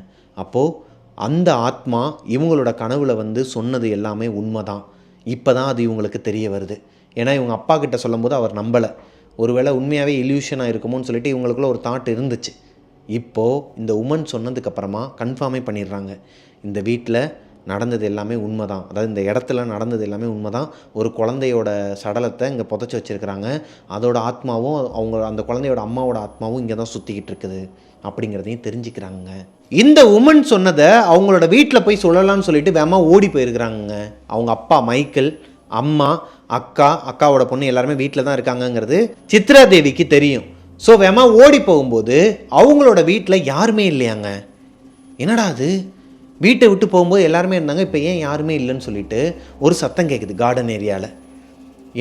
அப்போது அந்த ஆத்மா இவங்களோட கனவுல வந்து சொன்னது எல்லாமே உண்மை தான். இப்போ தான் அது இவங்களுக்கு தெரிய வருது. ஏன்னா இவங்க அப்பா கிட்ட சொல்லும்போது அவர் நம்பலை, ஒருவேளை உண்மையாகவே இல்யூஷனாக இருக்குமோன்னு சொல்லிட்டு இவங்களுக்குள்ள ஒரு தாட் இருந்துச்சு. இப்போது இந்த உமன் சொன்னதுக்கப்புறமா கன்ஃபார்மே பண்ணிடுறாங்க, இந்த வீட்டில் நடந்தது எல்லாமே உண்மை தான். அதாவது இந்த இடத்துல நடந்தது எல்லாமே உண்மை தான். ஒரு குழந்தையோட சடலத்தை இங்கே புதைச்சி வச்சுருக்கிறாங்க. அதோட ஆத்மாவும் அவங்க அந்த குழந்தையோட அம்மாவோட ஆத்மாவும் இங்கே தான் சுற்றிக்கிட்டு இருக்குது அப்படிங்கிறதையும் தெரிஞ்சுக்கிறாங்க. இந்த உமன் சொன்னதை அவங்களோட வீட்டில் போய் சொல்லலாம்னு சொல்லிட்டு வேமா ஓடி போயிருக்கிறாங்க. அவங்க அப்பா மைக்கேல், அம்மா, அக்காவோட பொண்ணு எல்லாருமே வீட்டில் தான் இருக்காங்கங்கிறது சித்ரா தேவிக்கு தெரியும். ஸோ வேமா ஓடி போகும்போது அவங்களோட வீட்டில் யாருமே இல்லையாங்க. என்னடா அது, வீட்டை விட்டு போகும்போது எல்லாருமே இருந்தாங்க, இப்போ ஏன் யாருமே இல்லைன்னு சொல்லிட்டு ஒரு சத்தம் கேட்குது கார்டன் ஏரியாவில்.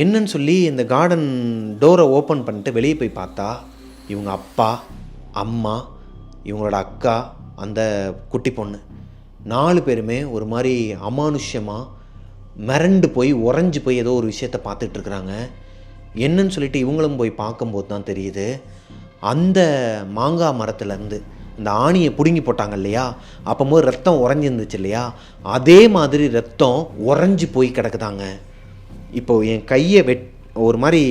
என்னன்னு சொல்லி இந்த கார்டன் டோரை ஓப்பன் பண்ணிட்டு வெளியே போய் பார்த்தா இவங்க அப்பா, அம்மா, இவங்களோட அக்கா, அந்த குட்டி பொண்ணு 4 பேருமே ஒரு மாதிரி அமானுஷ்யமாக மிரண்டு போய் உறைஞ்சி போய் ஏதோ ஒரு விஷயத்தை பார்த்துட்ருக்குறாங்க. என்னன்னு சொல்லிட்டு இவங்களும் போய் பார்க்கும்போது தான் தெரியுது, அந்த மாங்காய் மரத்துலேருந்து இந்த ஆணியை பிடுங்கி போட்டாங்க இல்லையா, அப்போது ரத்தம் உறைஞ்சிருந்துச்சு இல்லையா, அதே மாதிரி ரத்தம் உறைஞ்சி போய் கிடக்குதாங்க. இப்போது என் கையை ஒரு மாதிரி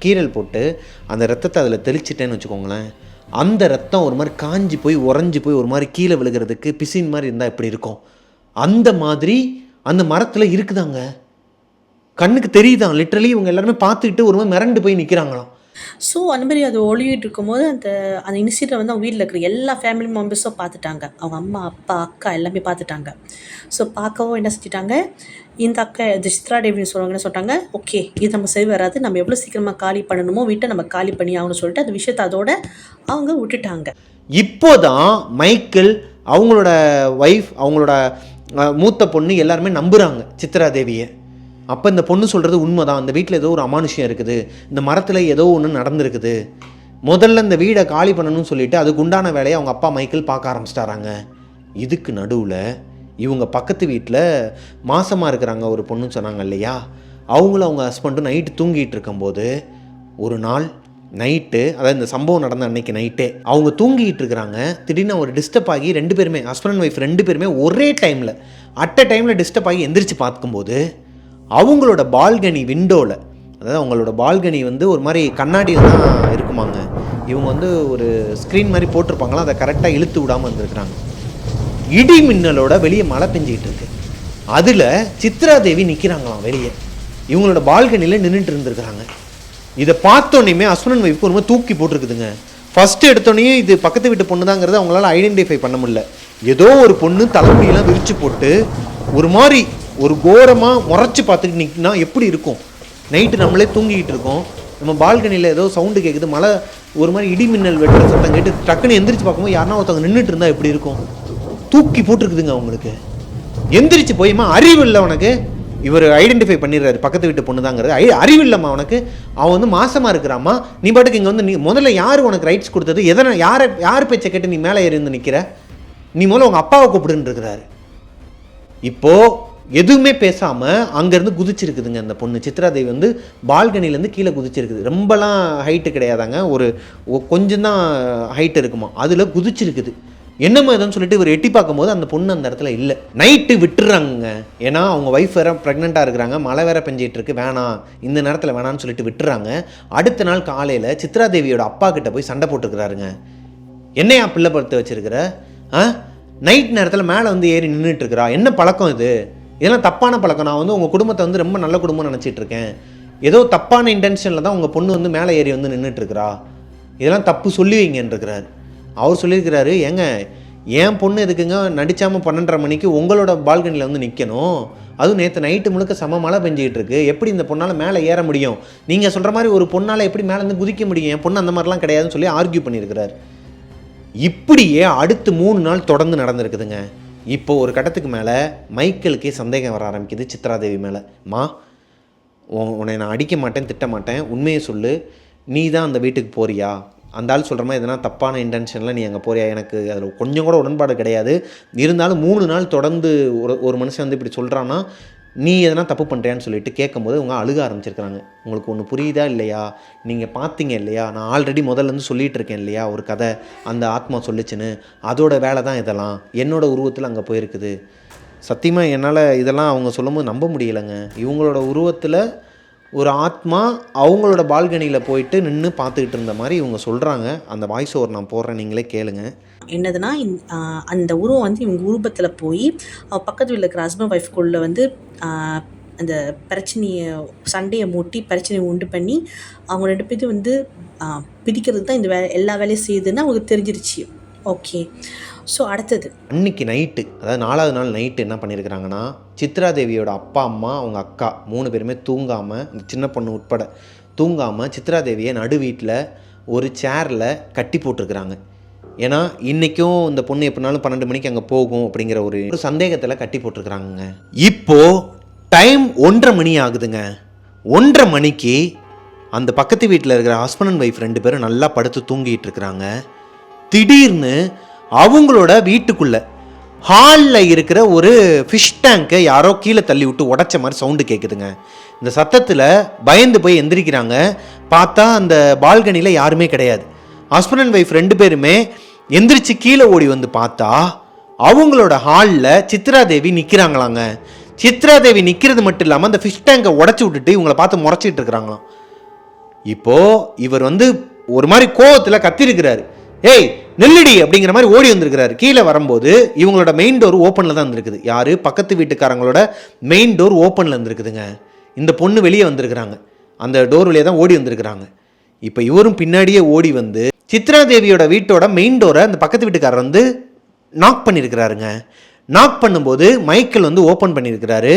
கீறல் போட்டு அந்த ரத்தத்தை அதில் தெளிச்சிட்டேன்னு வச்சுக்கோங்களேன், அந்த ரத்தம் ஒரு மாதிரி காஞ்சி போய் உறைஞ்சி போய் ஒரு மாதிரி கீழே விழுகிறதுக்கு பிசின் மாதிரி இருந்தால் எப்படி இருக்கும், அந்த மாதிரி அந்த மரத்தில் இருக்குதாங்க. கண்ணுக்கு தெரியுதான், லிட்ரலி இவங்க எல்லாருமே பார்த்துக்கிட்டு ஒரு மாதிரி மிரண்டு போய் நிற்கிறாங்களாம். ஸோ அந்த மாதிரி அது ஒளியிட்டு இருக்கும்போது அந்த அந்த இன்சிடென்ட் வந்து அவங்க வீட்டில் இருக்கிற எல்லா ஃபேமிலி மெம்பர்ஸும் பார்த்துட்டாங்க. அவங்க அம்மா, அப்பா, அக்கா எல்லாமே பார்த்துட்டாங்க. ஸோ பார்க்கவும் என்ன செஞ்சிட்டாங்க, இந்த அக்கா சித்ரா தேவின்னு சொல்லுவாங்க, என்ன சொல்லிட்டாங்க, ஓகே இது நம்ம சரி வராது, நம்ம எவ்வளோ சீக்கிரமாக காலி பண்ணணுமோ வீட்டை நம்ம காலி பண்ணி ஆகணும்னு சொல்லிட்டு அந்த விஷயத்தை அதோட அவங்க விட்டுட்டாங்க. இப்போதான் மைக்கேல், அவங்களோட ஒய்ஃப், அவங்களோட மூத்த பொண்ணு எல்லாருமே நம்புகிறாங்க சித்ரா தேவியை. அப்போ இந்த பொண்ணு சொல்கிறது உண்மை தான், அந்த வீட்டில் ஏதோ ஒரு அமானுஷ்யம் இருக்குது, இந்த மரத்தில் ஏதோ ஒன்று நடந்திருக்குது, முதல்ல இந்த வீடை காலி பண்ணணும்னு சொல்லிட்டு அதுக்கு உண்டான வேலையை அவங்க அப்பா மைக்கேல் பார்க்க ஆரம்பிச்சிட்டாராங்க. இதுக்கு நடுவில் இவங்க பக்கத்து வீட்டில் மாசமாக இருக்கிறாங்க ஒரு பொண்ணுன்னு சொன்னாங்க இல்லையா, அவங்களும் அவங்க ஹஸ்பண்டும் நைட்டு தூங்கிட்டு இருக்கும்போது ஒரு நாள் நைட்டு, அதாவது இந்த சம்பவம் நடந்த அன்னைக்கு நைட்டே அவங்க தூங்கிட்டு இருக்கிறாங்க. திடீர்னு ஒரு டிஸ்டர்ப் ஆகி 2 பேருமே ஹஸ்பண்ட் அண்ட் ஒய்ஃப் 2 பேருமே ஒரே டைமில் டைமில் டிஸ்டர்ப் ஆகி எந்திரிச்சு பார்க்கும்போது அவங்களோட பால்கனி விண்டோவில், அதாவது அவங்களோட பால்கனி வந்து ஒரு மாதிரி கண்ணாடியில் தான் இருக்குமாங்க, இவங்க வந்து ஒரு ஸ்க்ரீன் மாதிரி போட்டிருப்பாங்களா, அதை கரெக்டாக இழுத்து விடாமல் இருந்திருக்கிறாங்க. இடி மின்னலோட வெளியே மழை பெஞ்சிக்கிட்டு இருக்கு. அதில் சித்ரா தேவி நிற்கிறாங்களாம் வெளியே, இவங்களோட பால்கனியில் நின்றுட்டு இருந்திருக்கிறாங்க. இதை பார்த்தோன்னே ஹஸ்பண்ட் ஒய்ஃப்க்கு ஒரு மாதிரி தூக்கி போட்டிருக்குதுங்க. ஃபஸ்ட்டு எடுத்தோடனே இது பக்கத்து வீட்டு பொண்ணு தாங்கிறத அவங்களால ஐடென்டிஃபை பண்ண முடியல. ஏதோ ஒரு பொண்ணு தலைமுடியெல்லாம் விரிச்சு போட்டு ஒரு மாதிரி ஒரு கோரமாக முறைச்சி பார்த்துட்டு நிற்கினா எப்படி இருக்கும்? நைட்டு நம்மளே தூங்கிக்கிட்டு இருக்கோம், நம்ம பால்கனியில் ஏதோ சவுண்டு கேட்குது, மழை ஒரு மாதிரி இடி மின்னல் வெட்டுற சத்தம் கேட்டு டக்குன்னு எந்திரிச்சு பார்க்கும்போது யாருன்னா ஒருத்தவங்க நின்றுட்டு இருந்தால் எப்படி இருக்கும்? தூக்கி போட்டிருக்குதுங்க அவங்களுக்கு. எந்திரிச்சு போய்மா அறிவு இல்லை உனக்கு, இவர் ஐடென்டிஃபை பண்ணிடுறாரு பக்கத்து வீட்டு பொண்ணு தாங்கிறது. அறிவு இல்லைம்மா உனக்கு, அவன் வந்து மாசமாக இருக்கிறாம்மா, நீ பாட்டுக்கு இங்கே வந்து நீ முதல்ல யார் உனக்கு ரைட்ஸ் கொடுத்தது, எதனை யார் பேச்சை கேட்டு நீ மேலே ஏறி வந்து நிற்கிற, நீ முதல்ல உங்கள் அப்பாவை கூப்பிடுன்னு இருக்கிறாரு. இப்போது எதுவுமே பேசாமல் அங்கேருந்து குதிச்சிருக்குதுங்க அந்த பொண்ணு. சித்ரா தேவி வந்து பால்கனிலேருந்து கீழே குதிச்சிருக்குது. ரொம்பலாம் ஹைட்டு கிடையாதாங்க, ஒரு கொஞ்சம் தான் ஹைட் இருக்குமா, அதில் குதிச்சிருக்குது. என்னம்மா எதுன்னு சொல்லிட்டு இவர் எட்டி பார்க்கும்போது அந்த பொண்ணு அந்த இடத்துல இல்லை. நைட்டு விட்டுறாங்க, ஏன்னா அவங்க ஒய்ஃப் வேற ப்ரெக்னெண்ட்டாக இருக்கிறாங்க, மழை வேற பெஞ்சிட்டு இருக்கு, வேணாம் இந்த நேரத்தில் வேணான்னு சொல்லிட்டு விட்டுறாங்க. அடுத்த நாள் காலையில் சித்ரா தேவியோட அப்பா கிட்ட போய் சண்டை போட்டுக்கிறாருங்க. என்னையா பிள்ளை படுத்து வச்சிருக்கிற, நைட் நேரத்தில் மேலே வந்து ஏறி நின்றுட்டு இருக்கிறா, என்ன பழக்கம் இது, இதெல்லாம் தப்பான பழக்கம், நான் வந்து உங்கள் குடும்பத்தை வந்து ரொம்ப நல்ல குடும்பம் நினச்சிட்டு இருக்கேன், ஏதோ தப்பான இன்டென்ஷனில் தான் உங்கள் பொண்ணு வந்து மேலே ஏறி வந்து நின்றுட்டுருக்கிறா, இதெல்லாம் தப்பு சொல்லி வைங்கன்றிருக்கிறாரு. அவர் சொல்லியிருக்கிறாரு, ஏங்க என் பொண்ணு எதுக்குங்க நடிச்சாமல் 12:30 மணிக்கு உங்களோட பால்கனியில் வந்து நிற்கணும், அதுவும் நேற்று நைட்டு முழுக்க சம மழை பெஞ்சிக்கிட்டு இருக்கு, எப்படி இந்த பொண்ணால் மேலே ஏற முடியும், நீங்கள் சொல்கிற மாதிரி ஒரு பொண்ணால் எப்படி மேலே இருந்து குதிக்க முடியும், என் பொண்ணு அந்த மாதிரிலாம் கிடையாதுன்னு சொல்லி ஆர்கியூ பண்ணியிருக்கிறார். இப்படியே அடுத்து 3 நாள் தொடர்ந்து நடந்திருக்குதுங்க. இப்போ ஒரு கட்டத்துக்கு மேலே மைக்கேலுக்கே சந்தேகம் வர ஆரம்பிக்குது சித்ராதேவி மேலே. உன்னை நான் அடிக்க மாட்டேன், திட்ட மாட்டேன், உண்மையை சொல்லு, நீ தான் அந்த வீட்டுக்கு போறியா, அந்த ஆள் சொல்கிற மாதிரி எதனா தப்பான இன்டென்ஷனில் நீ அங்கே போறியா, எனக்கு அதில் கொஞ்சம் கூட உடன்பாடு கிடையாது, இருந்தாலும் 3 நாள் தொடர்ந்து ஒரு மனுஷன் வந்து இப்படி சொல்கிறான்னா நீ எதனா தப்பு பண்ணுறியான்னு சொல்லிட்டு கேட்கும்போது அவங்க அழுக ஆரம்பிச்சிருக்கிறாங்க. உங்களுக்கு ஒன்று புரியுதா இல்லையா, நீங்கள் பார்த்தீங்க இல்லையா, நான் ஆல்ரெடி முதல்லேருந்து சொல்லிகிட்டு இருக்கேன் இல்லையா ஒரு கதை, அந்த ஆத்மா சொல்லிச்சுன்னு, அதோட வேலை தான் இதெல்லாம், என்னோட உருவத்தில் அங்கே போயிருக்குது. சத்தியமாக என்னால் இதெல்லாம் அவங்க சொல்லும்போது நம்ப முடியலைங்க. இவங்களோட உருவத்தில் ஒரு ஆத்மா அவங்களோட பால்கனியில் போயிட்டு நின்று பார்த்துக்கிட்டு இருந்த மாதிரி இவங்க சொல்கிறாங்க. அந்த வாய்ஸ் ஓவர் நான் போடுறேன், நீங்களே கேளுங்க. என்னதுன்னா அந்த உருவம் வந்து இவங்க உருவத்தில் போய் பக்கத்து வீட்டில் இருக்கிற ஹஸ்பண்ட் ஒய்ஃப்குள்ளே வந்து அந்த பிரச்சனையை சண்டையை மூட்டி பிரச்சனையை உண்டு பண்ணி அவங்க 2 பேரும் வந்து பிரிக்கிறது தான் இந்த எல்லா வேலையும் செய்யுதுன்னு அவங்களுக்கு தெரிஞ்சிருச்சு. ஓகே, ஸோ அடுத்தது அன்றைக்கி நைட்டு, அதாவது 4வது நாள் நைட்டு என்ன பண்ணியிருக்கிறாங்கன்னா, சித்ராதேவியோட அப்பா அம்மா அவங்க அக்கா 3 பேருமே தூங்காமல், இந்த சின்ன பொண்ணு உட்பட தூங்காமல் சித்ராதேவியை நடு வீட்டில் ஒரு சேரில் கட்டி போட்டிருக்கிறாங்க. ஏன்னா இன்றைக்கும் இந்த பொண்ணு எப்படினாலும் 12 மணிக்கு அங்கே போகும் அப்படிங்கிற ஒரு சந்தேகத்தில் கட்டி போட்டிருக்கிறாங்க. இப்போது டைம் 1:30 மணி ஆகுதுங்க. 1:30 மணிக்கு அந்த பக்கத்து வீட்டில் இருக்கிற ஹஸ்பண்ட் அண்ட் ஒய்ஃப் 2 பேரும் நல்லா படுத்து தூங்கிட்டு இருக்கிறாங்க. திடீர்னு அவங்களோட வீட்டுக்குள்ளே ஹாலில் இருக்கிற ஒரு ஃபிஷ் டேங்கை யாரோ கீழே தள்ளி விட்டு உடச்ச மாதிரி சவுண்டு கேட்குதுங்க. இந்த சத்தத்தில் பயந்து போய் எந்திரிக்கிறாங்க. பார்த்தா அந்த பால்கனியில் யாருமே கிடையாது. ஹஸ்பண்ட் அண்ட் ஒய்ஃப் 2 பேருமே எந்திரிச்சு கீழே ஓடி வந்து பார்த்தா அவங்களோட ஹாலில் சித்ராதேவி நிற்கிறாங்களாங்க. சித்ராதேவி நிற்கிறது மட்டும் இல்லாமல் அந்த ஃபிஷ் டேங்கை உடச்சி விட்டுட்டு இவங்களை பார்த்து முறைச்சிட்டு இருக்கிறாங்களாம். இப்போது இவர் வந்து ஒரு மாதிரி கோவத்தில் கத்திருக்கிறாரு, ஏய் நெல்லடி அப்படிங்கிற மாதிரி ஓடி வந்திருக்கிறாரு. கீழே வரும்போது இவங்களோட மெயின் டோர் ஓப்பனில் தான் இருந்திருக்குது. யார் பக்கத்து வீட்டுக்காரங்களோட மெயின் டோர் ஓப்பனில் இருந்திருக்குதுங்க. இந்த பொண்ணு வெளியே வந்திருக்கிறாங்க, அந்த டோர் வழியாக தான் ஓடி வந்திருக்கிறாங்க. இப்போ இவரும் பின்னாடியே ஓடி வந்து சித்ராதேவியோட வீட்டோட மெயின் டோரை அந்த பக்கத்து வீட்டுக்காரர் வந்து நாக் பண்ணியிருக்கிறாருங்க. நாக் பண்ணும்போது மைக்கேல் வந்து ஓப்பன் பண்ணியிருக்கிறாரு.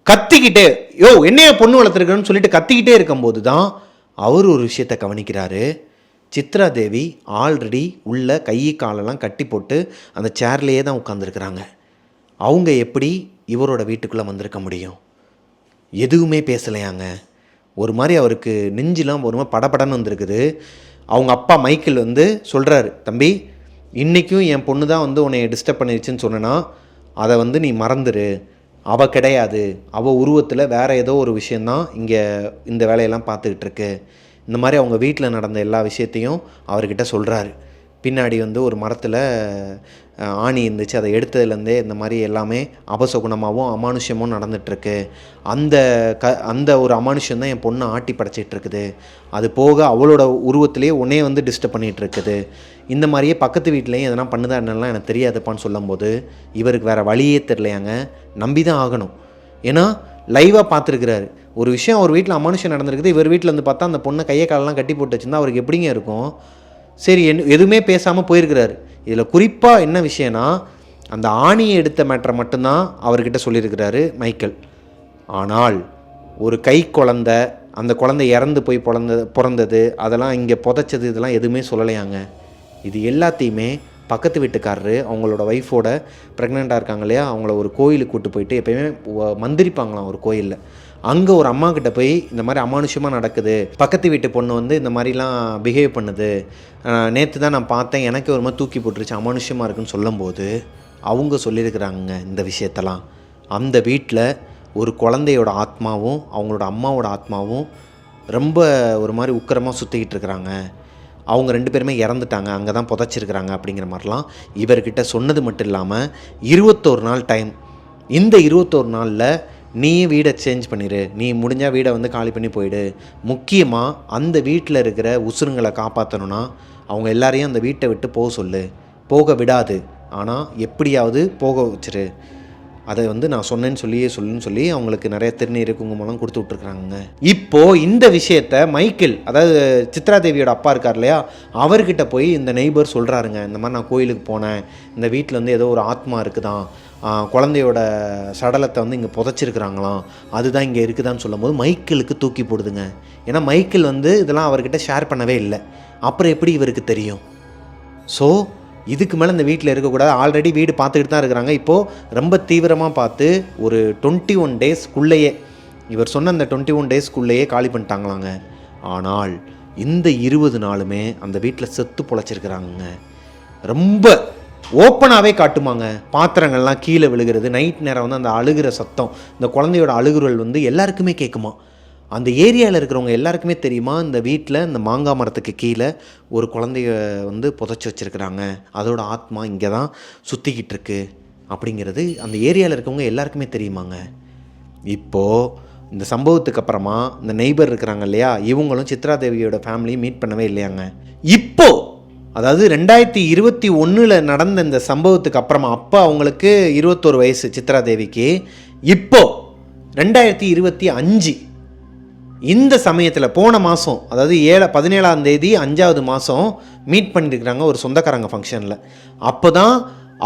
கத்திக்கிட்டே, யோ என்னையா பொண்ணு வளர்த்துருக்குன்னு சொல்லிட்டு கத்திக்கிட்டே இருக்கும்போது தான் அவர் ஒரு விஷயத்தை கவனிக்கிறாரு. சித்ராதேவி ஆல்ரெடி உள்ள கை காலெல்லாம் கட்டி போட்டு அந்த சேர்லேயே தான் உட்காந்துருக்குறாங்க. அவங்க எப்படி இவரோட வீட்டுக்குள்ளே வந்திருக்க முடியும்? எதுவுமே பேசலையாங்க. ஒரு மாதிரி அவருக்கு நெஞ்சிலாம் ஒரு மாதிரி படபடன்னு வந்திருக்குது. அவங்க அப்பா மைக்கேல் வந்து சொல்கிறாரு, தம்பி இன்றைக்கும் என் பொண்ணு தான் வந்து உன்னை டிஸ்டர்ப் பண்ணிடுச்சுன்னு சொன்னேன்னா அதை வந்து நீ மறந்துடு, அவள் கிடையாது, அவள் உருவத்தில் வேறு ஏதோ ஒரு விஷயந்தான் இங்கே இந்த வேலையெல்லாம் பார்த்துக்கிட்டு இருக்கு. இந்த மாதிரி அவங்க வீட்டில் நடந்த எல்லா விஷயத்தையும் அவர்கிட்ட சொல்கிறாரு. பின்னாடி வந்து ஒரு மரத்தில் ஆணி இருந்துச்சு, அதை எடுத்ததுலேருந்தே இந்த மாதிரி எல்லாமே அபசகுணமாகவும் அமானுஷ்யமும் நடந்துகிட்ருக்கு. அந்த ஒரு அமானுஷ்யம் தான் என் பொண்ணை ஆட்டி படைச்சிட்டு இருக்குது. அது போக அவளோட உருவத்திலேயே உன்னையே வந்து டிஸ்டர்ப் பண்ணிகிட்டு இருக்குது. இந்த மாதிரியே பக்கத்து வீட்லேயும் எதனா பண்ணுதா என்னெல்லாம் எனக்கு தெரியாதுப்பான்னு சொல்லும்போது இவருக்கு வேறு வழியே தெரிலையாங்க. நம்பி தான் ஆகணும். ஏன்னா லைவாக பார்த்துருக்குறாரு. ஒரு விஷயம் ஒரு வீட்டில் அமானுஷ்யம் நடந்திருக்குது, இவர் வீட்டில் வந்து பார்த்தா அந்த பொண்ணை கையை காலெல்லாம் கட்டி போட்டு வச்சுருந்தா அவருக்கு எப்படிங்க இருக்கும்? சரி, எதுவுமே பேசாமல் போயிருக்கிறாரு. இதில் குறிப்பாக என்ன விஷயம்னா, அந்த ஆணியை எடுத்த மேட்டரை மட்டும்தான் அவர்கிட்ட சொல்லியிருக்கிறாரு மைக்கேல். ஆனால் ஒரு கை குழந்தை, அந்த குழந்தை இறந்து போய் பிறந்தது, அதெல்லாம் இங்கே புதைச்சது, இதெல்லாம் எதுவுமே சொல்லலையாங்க. இது எல்லாத்தையுமே பக்கத்து வீட்டுக்காரரு அவங்களோட ஒய்ஃபோட ப்ரெக்னெண்ட்டாக இருக்காங்க இல்லையா, அவங்கள ஒரு கோயிலுக்கு கூப்பிட்டு போயிட்டு எப்போயுமே மந்திரிப்பாங்களாம் ஒரு கோயிலில். அங்கே ஒரு அம்மா கிட்ட போய் இந்த மாதிரி அமானுஷமாக நடக்குது, பக்கத்து வீட்டு பொண்ணு வந்து இந்த மாதிரிலாம் பிஹேவ் பண்ணுது, நேற்று தான் நான் பார்த்தேன், எனக்கு ஒரு மாதிரி தூக்கி போட்டுருச்சு, அமானுஷமாக இருக்குன்னு சொல்லும்போது அவங்க சொல்லியிருக்கிறாங்க இந்த விஷயத்தெல்லாம். அந்த வீட்டில் ஒரு குழந்தையோட ஆத்மாவும் அவங்களோட அம்மாவோட ஆத்மாவும் ரொம்ப ஒரு மாதிரி உக்கிரமாக சுற்றிக்கிட்டு இருக்கிறாங்க. அவங்க 2 பேருமே இறந்துட்டாங்க, அங்கே தான் புதைச்சிருக்கிறாங்க அப்படிங்கிற மாதிரிலாம் இவர்கிட்ட சொன்னது மட்டும் இல்லாமல் 21 நாள் டைம். இந்த 21 நாளில் நீ வீடை சேஞ்ச் பண்ணிடு, நீ முடிஞ்சால் வீடை வந்து காலி பண்ணி போயிடு. முக்கியமாக அந்த வீட்டில் இருக்கிற உசுருங்களை காப்பாற்றணுன்னா அவங்க எல்லாரையும் அந்த வீட்டை விட்டு போக சொல்லு. போக விடாது, ஆனால் எப்படியாவது போக வச்சிரு. அதை வந்து நான் சொன்னேன்னு சொல்லுன்னு சொல்லி அவங்களுக்கு நிறைய திருநீர் குங்குமம்லாம் கொடுத்து விட்ருக்குறாங்க. இப்போது இந்த விஷயத்த மைக்கேல், அதாவது சித்ரா தேவியோட அப்பா இருக்கார் இல்லையா, அவர்கிட்ட போய் இந்த நெய்பர் சொல்கிறாருங்க, இந்த மாதிரி நான் கோயிலுக்கு போனேன், இந்த வீட்டில் வந்து ஏதோ ஒரு ஆத்மா இருக்குதான், குழந்தையோட சடலத்தை வந்து இங்கே புதைச்சிருக்கிறாங்களாம், அதுதான் இங்கே இருக்குதான்னு சொல்லும்போது மைக்கேலுக்கு தூக்கி போடுதுங்க. ஏன்னா மைக்கேல் வந்து இதெல்லாம் அவர்கிட்ட ஷேர் பண்ணவே இல்லை. அப்புறம் எப்படி இவருக்கு தெரியும்? ஸோ இதுக்கு மேலே இந்த வீட்டில் இருக்கக்கூடாது. ஆல்ரெடி வீடு பார்த்துக்கிட்டு தான் இருக்கிறாங்க. இப்போது ரொம்ப தீவிரமாக பார்த்து ஒரு 21 டேஸ்க்குள்ளேயே, இவர் சொன்ன அந்த 21 டேஸ்க்குள்ளேயே காலி பண்ணிட்டாங்களாங்க. ஆனால் இந்த 20 நாளுமே அந்த வீட்டில் செத்து பொழைச்சிருக்கிறாங்க. ரொம்ப ஓப்பனாகவே காட்டுமாங்க. பாத்திரங்கள்லாம் கீழே விழுகிறது, நைட் நேரம் வந்து அந்த அழுகிற சத்தம், இந்த குழந்தையோட அழுகுறல் வந்து எல்லாருக்குமே கேட்குமா. அந்த ஏரியாவில் இருக்கிறவங்க எல்லாருக்குமே தெரியுமா, இந்த வீட்டில் இந்த மாங்காய் மரத்துக்கு கீழே ஒரு குழந்தைய வந்து புதைச்சி வச்சுருக்கிறாங்க, அதோட ஆத்மா இங்கே தான் சுற்றிக்கிட்டு இருக்கு அப்படிங்கிறது அந்த ஏரியாவில் இருக்கவங்க எல்லாருக்குமே தெரியுமாங்க. இப்போது இந்த சம்பவத்துக்கு அப்புறமா இந்த நெய்பர் இருக்கிறாங்க இல்லையா, இவங்களும் சித்ரா தேவியோட ஃபேமிலியும் மீட் பண்ணவே இல்லையாங்க. இப்போது அதாவது 2021 நடந்த இந்த சம்பவத்துக்கு அப்புறமா, அப்போ அவங்களுக்கு 21 வயசு சித்ரா தேவிக்கு. இப்போது 2025 இந்த சமயத்தில் போன மாதம், அதாவது 17ஆம் தேதி 5வது மாதம் மீட் பண்ணியிருக்கிறாங்க ஒரு சொந்தக்காரங்க ஃபங்க்ஷனில். அப்போ தான்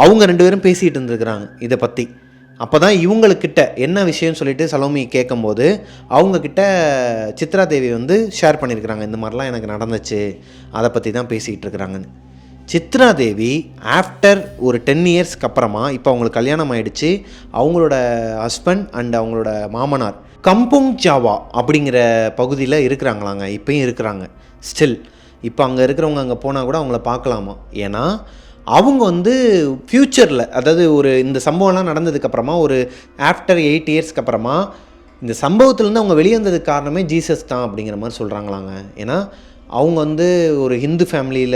அவங்க 2 பேரும் பேசிகிட்டு இருந்துருக்குறாங்க இதை பற்றி. அப்போ தான் இவங்களுக்கிட்ட என்ன விஷயம்னு சொல்லிட்டு சலோமி கேட்கும்போது அவங்கக்கிட்ட சித்ரா தேவி வந்து ஷேர் பண்ணியிருக்கிறாங்க, இந்த மாதிரிலாம் எனக்கு நடந்துச்சு, அதை பற்றி தான் பேசிக்கிட்டு இருக்கிறாங்கன்னு. சித்ரா தேவி ஆஃப்டர் ஒரு 10 இயர்ஸ்க்கு அப்புறமா இப்போ அவங்களுக்கு கல்யாணம் ஆகிடுச்சு. அவங்களோட ஹஸ்பண்ட் அண்ட் அவங்களோட மாமனார் கம்புங் ஜாவா அப்படிங்கிற பகுதியில் இருக்கிறாங்களாங்க, இப்போயும் இருக்கிறாங்க ஸ்டில். இப்போ அங்கே இருக்கிறவங்க அங்கே போனால் கூட அவங்கள பார்க்கலாமா. ஏன்னா அவங்க வந்து ஃப்யூச்சரில், அதாவது ஒரு இந்த சம்பவம்லாம் நடந்ததுக்கப்புறமா ஒரு ஆஃப்டர் 8 இயர்ஸ்க்கு அப்புறமா இந்த சம்பவத்துலேருந்து அவங்க வெளியே வந்ததுக்கு காரணமே ஜீசஸ் தான் அப்படிங்கிற மாதிரி சொல்கிறாங்களாங்க. ஏன்னா அவங்க வந்து ஒரு ஹிந்து ஃபேமிலியில்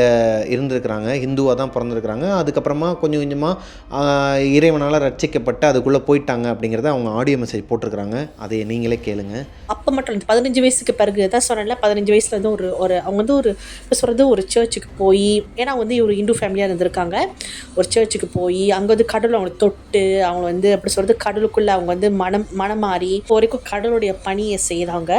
இருந்திருக்கிறாங்க, ஹிந்துவாக தான் பிறந்திருக்கிறாங்க. அதுக்கப்புறமா கொஞ்சம் கொஞ்சமாக இறைவனால் ரட்சிக்கப்பட்டு அதுக்குள்ளே போயிட்டாங்க அப்படிங்கிறத அவங்க ஆடியோ மெசேஜ் போட்டிருக்கிறாங்க. அதை நீங்களே கேளுங்க. அப்போ மட்டும் இல்லை, 15 வயசுக்கு பிறகு தான் சொன்னேன்ல, 15 வயசில் வந்து ஒரு அவங்க வந்து இப்போ சொல்கிறது ஒரு சர்ச்சுக்கு போய், ஏன்னா வந்து ஒரு இந்து ஃபேமிலியாக இருந்திருக்காங்க, ஒரு சர்ச்சுக்கு போய் அங்கே வந்து கடவுளை அவங்களை தொட்டு அவங்க வந்து அப்படி சொல்கிறது கடலுக்குள்ளே அவங்க வந்து மனமாறி இப்போ வரைக்கும் கடவுளுடைய பணியை செய்கிறாங்க.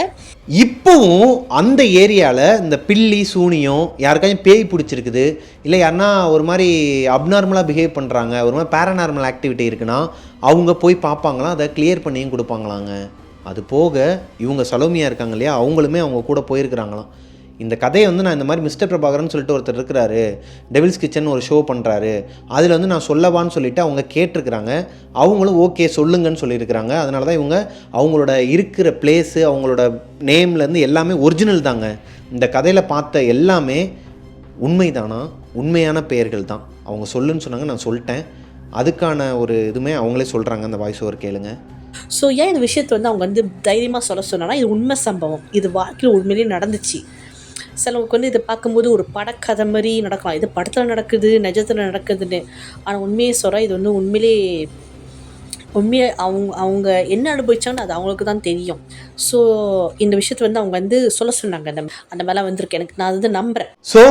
இப்போவும் அந்த ஏரியாவில் இந்த பில்லி சூனியம், யாருக்காச்சும் பேய் பிடிச்சிருக்குது, இல்லை யாருன்னா ஒரு மாதிரி அப்நார்மலாக பிஹேவ் பண்ணுறாங்க, ஒரு மாதிரி பேரநார்மல் ஆக்டிவிட்டி இருக்குன்னா அவங்க போய் பார்ப்பாங்களாம், அதை கிளியர் பண்ணியும் கொடுப்பாங்களாங்க. அது போக இவங்க சலோமியா இருக்காங்க இல்லையா, அவங்களுமே அவங்க கூட போயிருக்கிறாங்களாம். இந்த கதையை வந்து நான் இந்த மாதிரி மிஸ்டர் பிரபாகரன் சொல்லிட்டு ஒருத்தர் இருக்கிறாரு, டெவில்ஸ் கிச்சன் ஒரு ஷோ பண்ணுறாரு, அதில் வந்து நான் சொல்லவான்னு சொல்லிவிட்டு அவங்க கேட்டிருக்கிறாங்க. அவங்களும் ஓகே சொல்லுங்கன்னு சொல்லியிருக்கிறாங்க. அதனால தான் இவங்க அவங்களோட இருக்கிற பிளேஸு, அவங்களோட நேம்லேருந்து எல்லாமே ஒரிஜினல் தாங்க. இந்த கதையில் பார்த்த எல்லாமே உண்மைதானா, உண்மையான பெயர்கள் தான். அவங்க சொல்லுன்னு சொன்னாங்க, நான் சொல்லிட்டேன். அதுக்கான ஒரு இதுவுமே அவங்களே சொல்கிறாங்க, அந்த வாய்ஸ் ஓவர் கேளுங்க. ஸோ ஏன் இந்த விஷயத்தை வந்து அவங்க வந்து தைரியமாக சொல்ல சொன்னாங்கன்னா, இது உண்மை சம்பவம், இது வாழ்க்கையில் உண்மையிலேயே நடந்துச்சு. சிலவங்களுக்கு வந்து இதை பார்க்கும்போது ஒரு படக்கதை மாதிரி நடக்கலாம், இது படத்தில் நடக்குது நிஜத்தில் நடக்குதுன்னு. ஆனால் உண்மையை சொல்கிறேன், இது வந்து உண்மையை அவங்க என்ன அனுபவிச்சாங்கன்னு அது அவங்களுக்கு தான் தெரியும். ஸோ இந்த விஷயத்தை வந்து அவங்க வந்து சொல்ல சொன்னாங்க. அந்த மாதிரிலாம் வந்திருக்கு எனக்கு, நான் வந்து நம்புகிறேன். ஸோ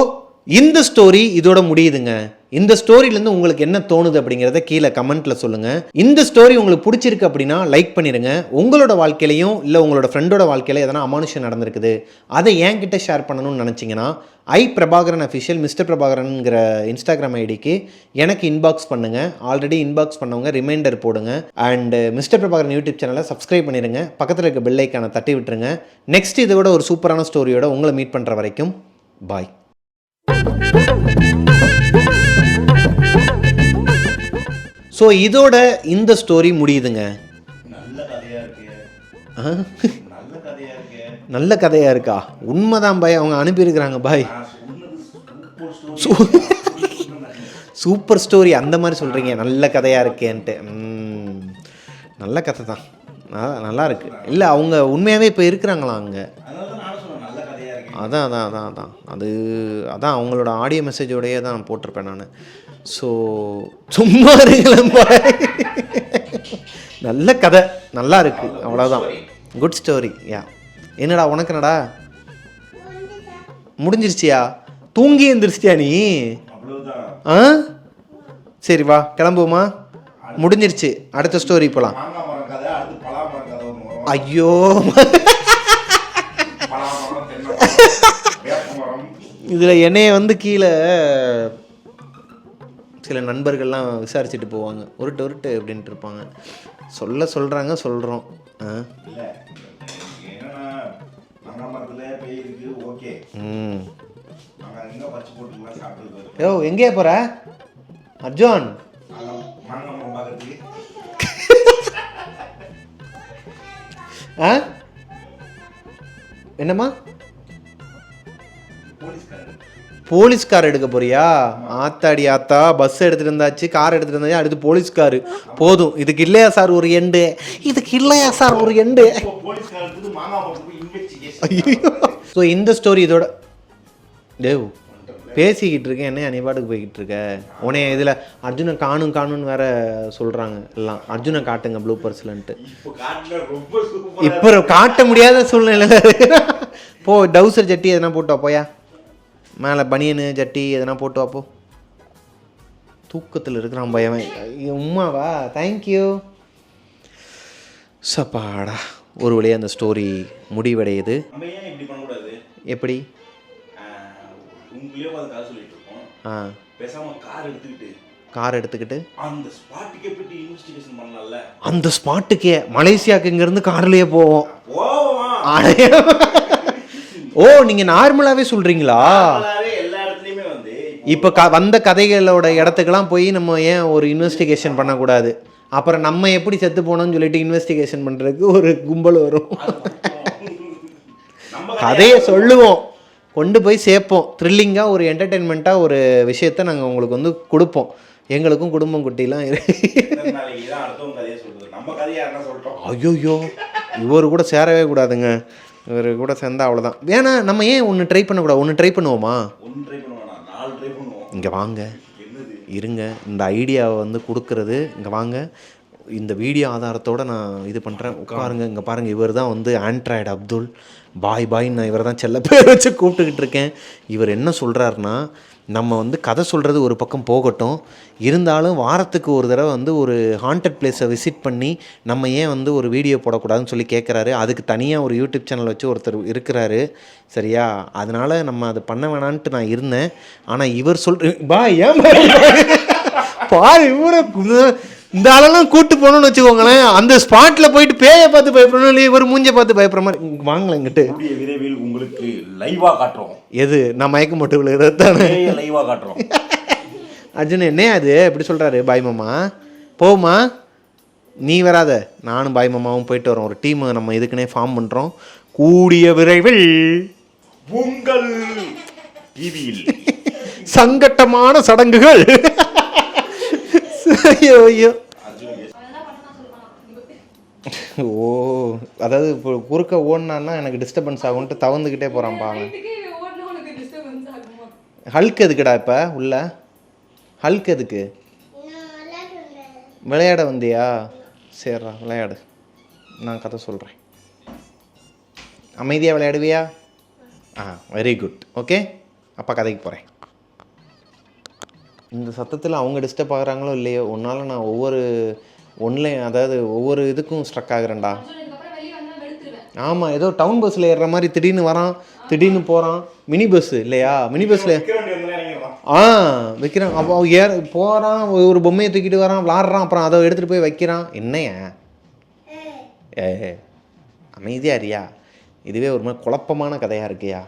இந்த ஸ்டோரி இதோட முடியுதுங்க. இந்த ஸ்டோரியிலேருந்து உங்களுக்கு என்ன தோணுது அப்படிங்கிறத கீழே கமெண்ட்டில் சொல்லுங்கள். இந்த ஸ்டோரி உங்களுக்கு பிடிச்சிருக்கு அப்படின்னா லைக் பண்ணிடுங்க. உங்களோட வாழ்க்கையிலையும் இல்லை உங்களோட ஃப்ரெண்டோட வாழ்க்கையில எதனா அமானுஷம் நடந்திருக்குது, அதை என்கிட்ட ஷேர் பண்ணணும்னு நினச்சிங்கன்னா பிரபாகரன் அஃபிஷியல் மிஸ்டர் பிரபாகரனுங்கிற இன்ஸ்டாகிராம் ஐடிக்கு எனக்கு இன்பாக்ஸ் பண்ணுங்கள். ஆல்ரெடி இன்பாக்ஸ் பண்ணவங்க ரிமைண்டர் போடுங்க. அண்ட் மிஸ்டர் பிரபாகரன் யூடியூப் சேனலை சப்ஸ்கிரைப் பண்ணிடுங்க. பக்கத்தில் இருக்க பெல் ஐக்கானை தட்டி விட்டுருங்க. நெக்ஸ்ட் இதை விட ஒரு சூப்பரான ஸ்டோரியோட உங்களை மீட் பண்ணுற வரைக்கும் பாய். ஸோ இதோட இந்த ஸ்டோரி முடியுதுங்க. நல்ல கதையாக இருக்கா? உண்மைதான் பாய், அவங்க அனுப்பியிருக்கிறாங்க பாய். சூப்பர் ஸ்டோரி அந்த மாதிரி சொல்கிறீங்க, நல்ல கதையாக இருக்கேன்ட்டு. நல்ல கதை தான், நல்லா இருக்கு. இல்லை அவங்க உண்மையாகவே இப்போ இருக்கிறாங்களா அங்கே? அதான் அதான் அவங்களோட ஆடியோ மெசேஜோடையே தான் நான் போட்டிருப்பேன் நான். ஸோ சும்மா இருங்களேன் பாய். நல்ல கதை, நல்லா இருக்கு, அவ்வளோதான். Good story. யா என்னடா உனக்கு என்னடா முடிஞ்சிருச்சியா? தூங்கி எழுந்திரிச்சிட்டியா நீ? ஆ சரி வா கிளம்புவோமா, முடிஞ்சிருச்சு. அடுத்த ஸ்டோரி போகலாம். ஐயோ இதில் என்னைய வந்து கீழே சில நண்பர்கள்லாம் விசாரிச்சுட்டு போவாங்க, உருட்டு அப்படின்ட்டு இருப்பாங்க. சொல்கிறாங்க சொல்கிறோம். யோ எங்கேயா போகிற அர்ஜுன்? என்னம்மா போலீஸ்கார் எடுக்க போறியா? ஆத்தாடி ஆத்தா, பஸ் எடுத்துட்டு இருந்தாச்சு, கார் எடுத்துட்டு இருந்தாச்சு, அடுத்து போலீஸ்காரு. போதும், இதுக்கு இல்லையா சார் ஒரு எண்டு? இதுக்கு இல்லையா சார் ஒரு எண்டு? ஸோ இந்த ஸ்டோரி இதோட தேவ் பேசிக்கிட்டு இருக்கேன். என்ன நீ பாட்டுக்கு போய்கிட்டு இருக்க? உனைய இதில் அர்ஜுனை காணுன்னு வேற சொல்கிறாங்க எல்லாம். அர்ஜுனை காட்டுங்க ப்ளூபர்ஸ்லன்ட்டு. இப்போ காட்ட முடியாத சூழ்நிலை. போ டவுசர் ஜட்டி எதனா போட்டு போயா, மேலே பனியனு ஜட்டி எதனா போட்டு வாப்போ. தூக்கத்தில் இருக்கிறான் பயவன். உம்மாவா? தேங்க்யூ. சப்பாடா, ஒரு வழியாக அந்த ஸ்டோரி முடிவடையுது. எப்படி? கார் எடுத்துக்கிட்டு அந்த ஸ்பாட்டுக்கே மலேசியாவுக்கு இங்கேருந்து கார்லேயே போவோம். ஓ நீங்கள் நார்மலாகவே சொல்கிறீங்களா? இப்போ வந்த கதைகளோட இடத்துக்கெல்லாம் போய் நம்ம ஏன் ஒரு இன்வெஸ்டிகேஷன் பண்ணக்கூடாது? அப்புறம் நம்ம எப்படி செத்து போனோம்னு சொல்லிட்டு இன்வெஸ்டிகேஷன் பண்ணுறதுக்கு ஒரு கும்பல் வரும். கதையை சொல்லுவோம், கொண்டு போய் சேர்ப்போம். த்ரில்லிங்காக ஒரு என்டர்டெயின்மெண்ட்டாக ஒரு விஷயத்த நாங்கள் உங்களுக்கு வந்து கொடுப்போம். எங்களுக்கும் குடும்பம் குட்டிலாம் ஐயோயோ, இவர் கூட சேரவே கூடாதுங்க. இவர் கூட சேர்ந்தா அவ்வளோதான். வேணா நம்ம ஏன் ஒன்று ட்ரை பண்ணக்கூடாது? ஒன்று ட்ரை பண்ணுவோமா? இங்கே வாங்க, இருங்க, இந்த ஐடியாவை வந்து கொடுக்கறது. இங்கே வாங்க, இந்த வீடியோ ஆதாரத்தோடு நான் இது பண்ணுறேன். உட்காருங்க, இங்கே பாருங்கள், இவர் தான் வந்து ஆண்ட்ராய்டு அப்துல். பாய் நான் இவரை தான் செல்ல பேர் வச்சு கூப்பிட்டுக்கிட்டு இருக்கேன். இவர் என்ன சொல்கிறாருன்னா, நம்ம வந்து கதை சொல்கிறது ஒரு பக்கம் போகட்டும், இருந்தாலும் வாரத்துக்கு ஒரு தடவை வந்து ஒரு ஹாண்டட் பிளேஸை விசிட் பண்ணி நம்ம ஏன் வந்து ஒரு வீடியோ போடக்கூடாதுன்னு சொல்லி கேட்குறாரு. அதுக்கு தனியாக ஒரு யூடியூப் சேனல் வச்சு ஒருத்தர் இருக்கிறாரு, சரியா? அதனால் நம்ம அதை பண்ண வேணான்ட்டு நான் இருந்தேன். ஆனால் இவர் ஏன் பாரு, இவரை இந்த ஆளெல்லாம் கூட்டு போகணும்னு வச்சுக்கோங்களேன், அந்த ஸ்பாட்டில் போயிட்டு பேயை பார்த்து பயப்படணும், இல்லை இவர் மூஞ்சை பார்த்து பயப்படுற மாதிரி. வாங்கலாம் இங்கிட்டு விரைவில் உங்களுக்கு லைவாக காட்டுறோம். எது? நான் மயக்க மட்டும் விழுகிறதானே லைவாக காட்டுறோம். அர்ஜுன் என்ன அது இப்படி சொல்கிறாரு? பாய் மாமா போமா, நீ வராத, நானும் பாய் மாமாவும் போயிட்டு வரோம். ஒரு டீம் நம்ம இதுக்குன்னே ஃபார்ம் பண்ணுறோம். கூடிய விரைவில் உங்கள் டிவியில் சங்கட்டமான சடங்குகள். ஐயோ ஓ, அதாவது இப்போ குறுக்க ஓடினான்னா எனக்கு டிஸ்டர்பன்ஸ் ஆகும்ட்டு தவந்துக்கிட்டே போகிறான் பாவன். ஹல்க் எதுக்குடா இப்போ உள்ள? ஹல்க் எதுக்கு? விளையாட வந்தியா? சரிடா விளையாடு, நான் கதை சொல்கிறேன். அமைதியாக விளையாடுவியா? Very good. ஓகே, அப்பா கதைக்கு போகிறேன். இந்த சத்தத்தில் அவங்க டிஸ்டர்ப் ஆகுறாங்களோ இல்லையோ, ஒன்றால் நான் ஒவ்வொரு இதுக்கும் ஸ்ட்ரக் ஆகுறேன்டா. ஆமாம், ஏதோ டவுன் பஸ்ஸில் ஏறுற மாதிரி திடீர்னு வரான், திடீர்னு போகிறான். மினி பஸ்ஸு இல்லையா? மினி பஸ்ஸில் வைக்கிறான். அப்போ போகிறான், ஒரு பொம்மையை தூக்கிட்டு வரான், விளாட்றான், அப்புறம் அதை எடுத்துகிட்டு போய் வைக்கிறான். என்னையா? அமைதியாக இருக்கியா? இதுவே ஒரு மாதிரி குழப்பமான கதையாக இருக்கியா?